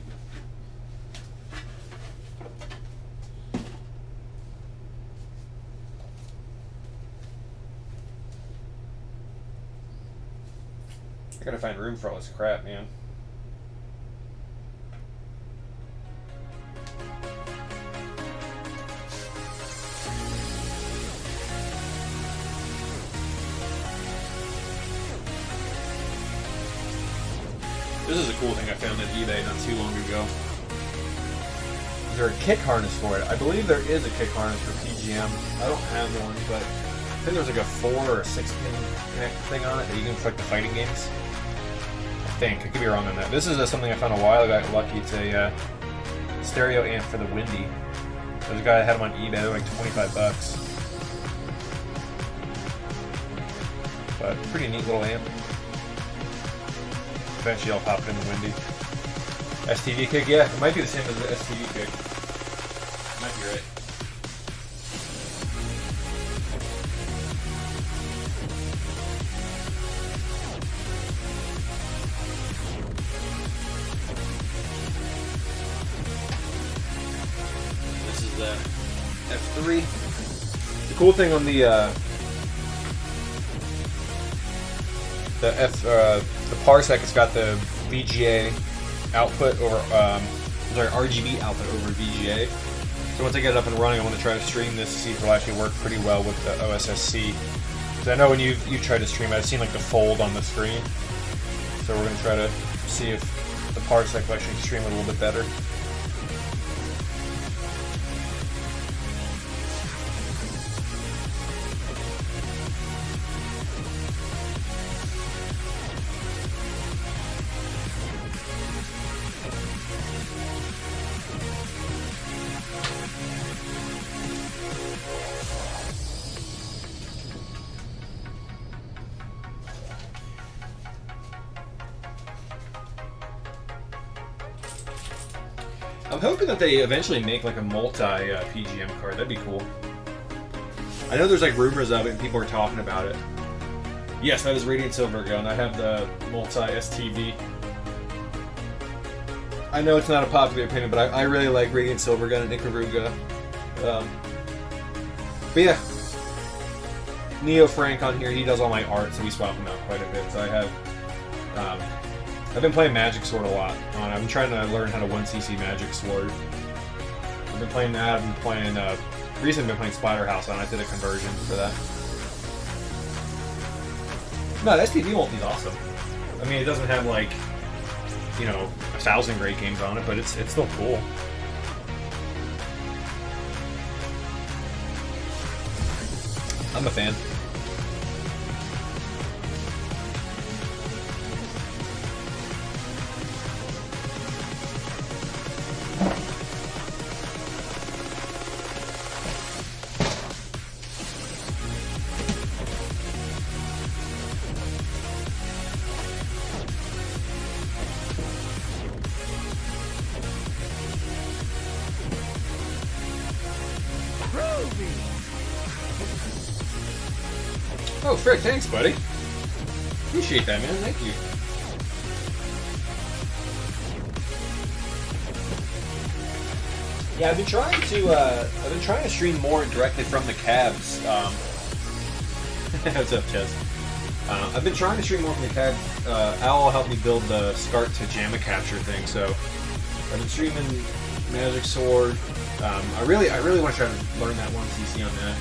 I gotta find room for all this crap, man. This is a cool thing I found at eBay not too long ago. Is there a kick harness for it? I believe there is a kick harness for PGM. I don't have one, but I think there's like a 4 or 6 pin connect thing on it that you can for like the fighting games. I think. I could be wrong on that. This is something I found a while ago. I got lucky. It's a stereo amp for the Windy. There's a guy that had them on eBay. They're like 25 bucks. But pretty neat little amp. Eventually I'll pop it in the Windy. STV kick? Yeah, it might be the same as the STV kick. Might be right. This is the F3. The cool thing on the Parsec, it's got the VGA output over, RGB output over VGA. So once I get it up and running, I want to try to stream this to see if it'll actually work pretty well with the OSSC. Because I know when you try to stream it, I've seen like the fold on the screen. So we're going to try to see if the Parsec will actually stream it a little bit better. I'm hoping that they eventually make like a multi PGM card. That'd be cool. I know there's like rumors of it and people are talking about it. Yes, that is Radiant Silvergun. I have the multi STV. I know it's not a popular opinion, but I really like Radiant Silvergun and Ikaruga. But yeah, Neo Frank on here, he does all my art, so we swap him out quite a bit. So I have, I've been playing Magic Sword a lot. I've been trying to learn how to 1cc Magic Sword. I've been playing that. I've been playing, recently been playing Splatterhouse on. I did a conversion for that. No, the STV multi is awesome. I mean, it doesn't have like, you know, 1,000 great games on it, but it's still cool. I'm a fan. Oh, frick, thanks, buddy. Appreciate that, man. Thank you. Yeah, I've been trying to stream more directly from the cabs. What's up, Chess? I've been trying to stream more from the cabs. Al helped me build the SCART to JAMA capture thing, so I've been streaming Magic Sword. I really want to try to learn that 1cc on that.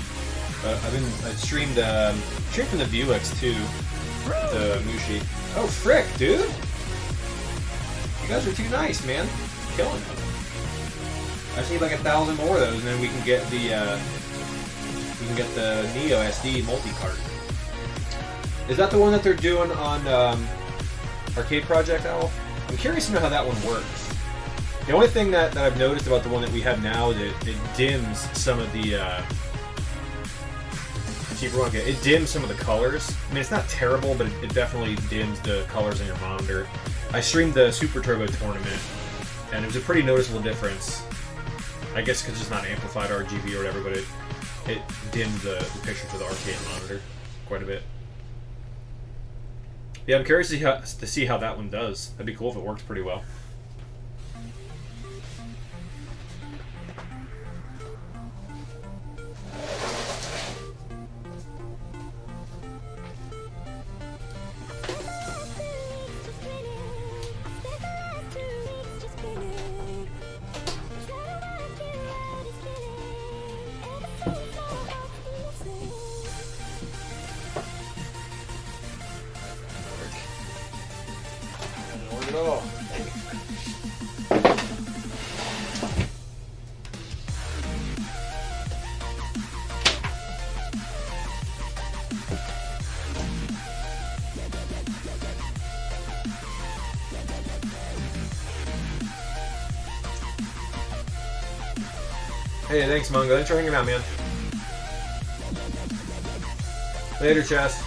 I streamed from the Vuex too, the Mushi. Oh frick, dude! You guys are too nice, man. Killing it. I just need like 1,000 more of those, and then we can get the Neo SD multi-cart. Is that the one that they're doing on Arcade Project, Al? I'm curious to know how that one works. The only thing that I've noticed about the one that we have now is it dims some of the cheaper one. It dims some of the colors. I mean, it's not terrible, but it definitely dims the colors on your monitor. I streamed the Super Turbo tournament, and it was a pretty noticeable difference. I guess because it's not amplified RGB or whatever, but it dimmed the picture to the arcade monitor quite a bit. Yeah, I'm curious to see how that one does. That'd be cool if it works pretty well. Hey, thanks, Mungo. Thanks for hanging out, man. Later, Chess.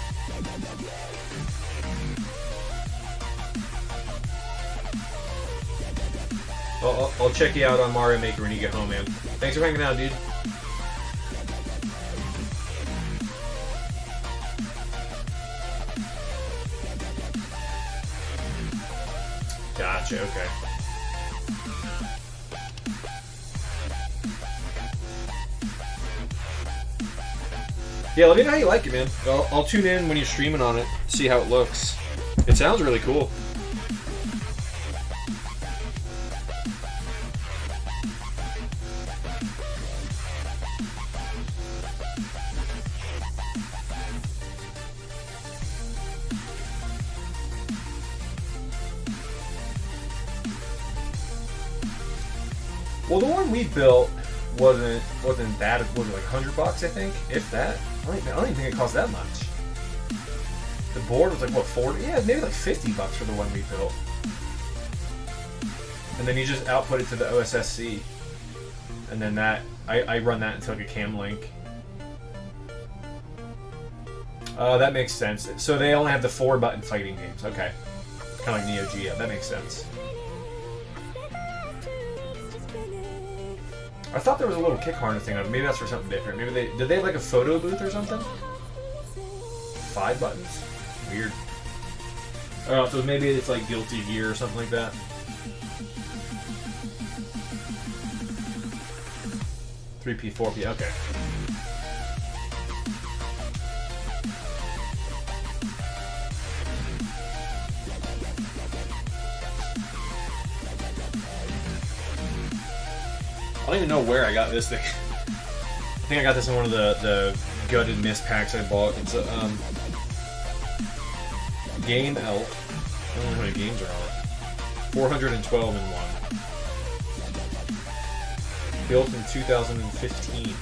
I'll check you out on Mario Maker when you get home, man. Thanks for hanging out, dude. Gotcha, okay. Yeah, let me know how you like it, man. I'll tune in when you're streaming on it, see how it looks. It sounds really cool. Well, the one we built wasn't that. Was it like $100, I think, if that. I don't even think it cost that much. The board was like what, 40? Yeah, maybe like $50 for the one we built. And then you just output it to the OSSC, and then that I run that into like a cam link. Oh, that makes sense. So they only have the 4-button fighting games. Okay, kind of like Neo Geo. That makes sense. I thought there was a little kick harness thing on it. Maybe that's for something different. Maybe did they have like a photo booth or something? 5 buttons? Weird. Oh, so maybe it's like Guilty Gear or something like that. Three P, 4P, okay. I don't even know where I got this thing. I think I got this in one of the gutted mist packs I bought. It's a Game Elf. I don't know how many games are on it. 412 in one. Built in 2015.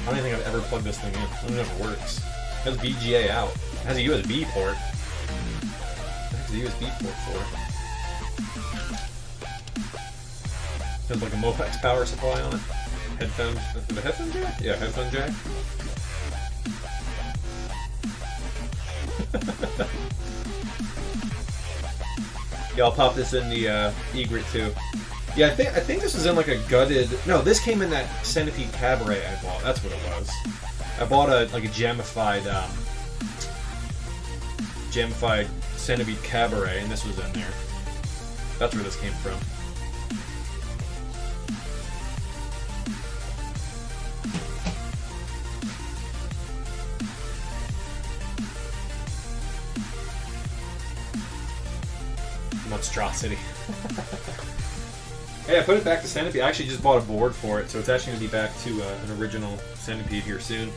I don't even think I've ever plugged this thing in. I don't know if it works. It has VGA out. It has a USB port. What the heck's the USB port for? Has like a Mopex power supply on it. Headphones. The headphone jack? Yeah, headphone jack. Yeah, I'll pop this in the Egret too. Yeah, I think this is in like a gutted. No, this came in that Centipede Cabaret I bought. That's what it was. I bought a gemified Centipede Cabaret, and this was in there. That's where this came from. Monstrosity. Hey, I put it back to Centipede. I actually just bought a board for it, so it's actually going to be back to an original Centipede here soon.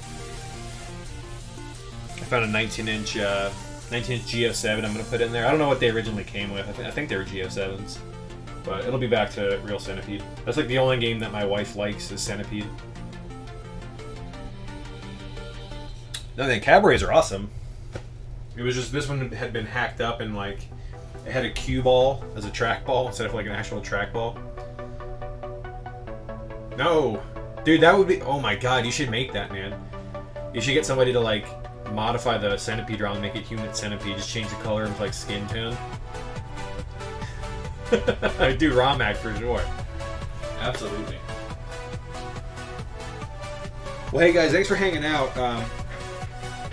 I found a 19-inch Geo7 I'm going to put in there. I don't know what they originally came with. I think they were Geo7s. But it'll be back to real Centipede. That's like the only game that my wife likes is Centipede. No, the Cabarets are awesome. It was just this one had been hacked up and like it had a cue ball as a trackball instead of like an actual trackball. No, dude, that would be. Oh my god, you should make that, man. You should get somebody to like modify the Centipede ROM and make it Human Centipede. Just change the color and like skin tone. I'd do ROM hack for sure. Absolutely. Well, hey guys, thanks for hanging out.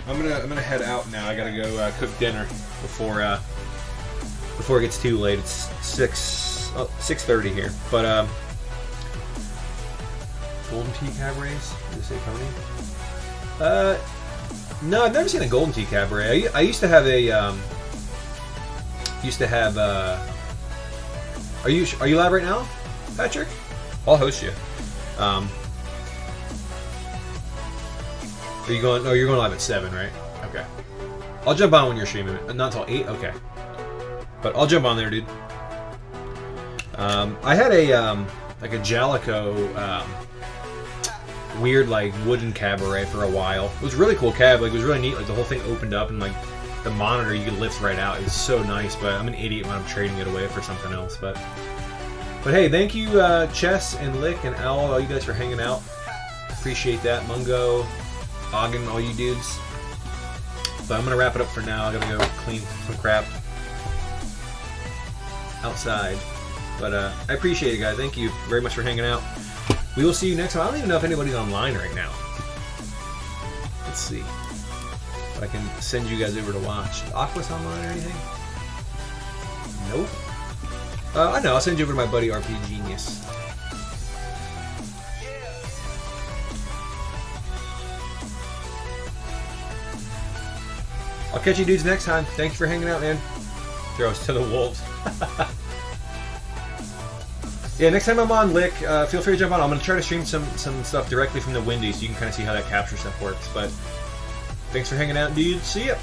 I'm gonna head out now. I gotta go cook dinner before it gets too late. It's 6:30 here. But Golden Tea Cabarets? Did it say Tony? No, I've never seen a Golden Tea Cabaret. I used to have a Are you live right now, Patrick? I'll host you. Are you going? Oh, you're going live at 7, right? Okay. I'll jump on when you're streaming. Not until 8. Okay. But I'll jump on there, dude. I had a like a Jalico weird like wooden cabaret for a while. It was really cool cab. Like it was really neat. Like the whole thing opened up and like the monitor you could lift right out. It was so nice. But I'm an idiot when I'm trading it away for something else. But hey, thank you, Chess and Lick and Owl, all you guys for hanging out. Appreciate that. Mungo, Ogden, all you dudes. But I'm gonna wrap it up for now. I gotta go clean some crap outside. But I appreciate it, guys. Thank you very much for hanging out. We will see you next time. I don't even know if anybody's online right now. Let's see. But I can send you guys over to watch. Is Aqua's online or anything? Nope. I know. I'll send you over to my buddy RP Genius. I'll catch you dudes next time. Thanks for hanging out, man. Throws to the wolves. Yeah, next time I'm on Lick, feel free to jump on. I'm going to try to stream some stuff directly from the Windy so you can kind of see how that capture stuff works. But thanks for hanging out, dude. See ya.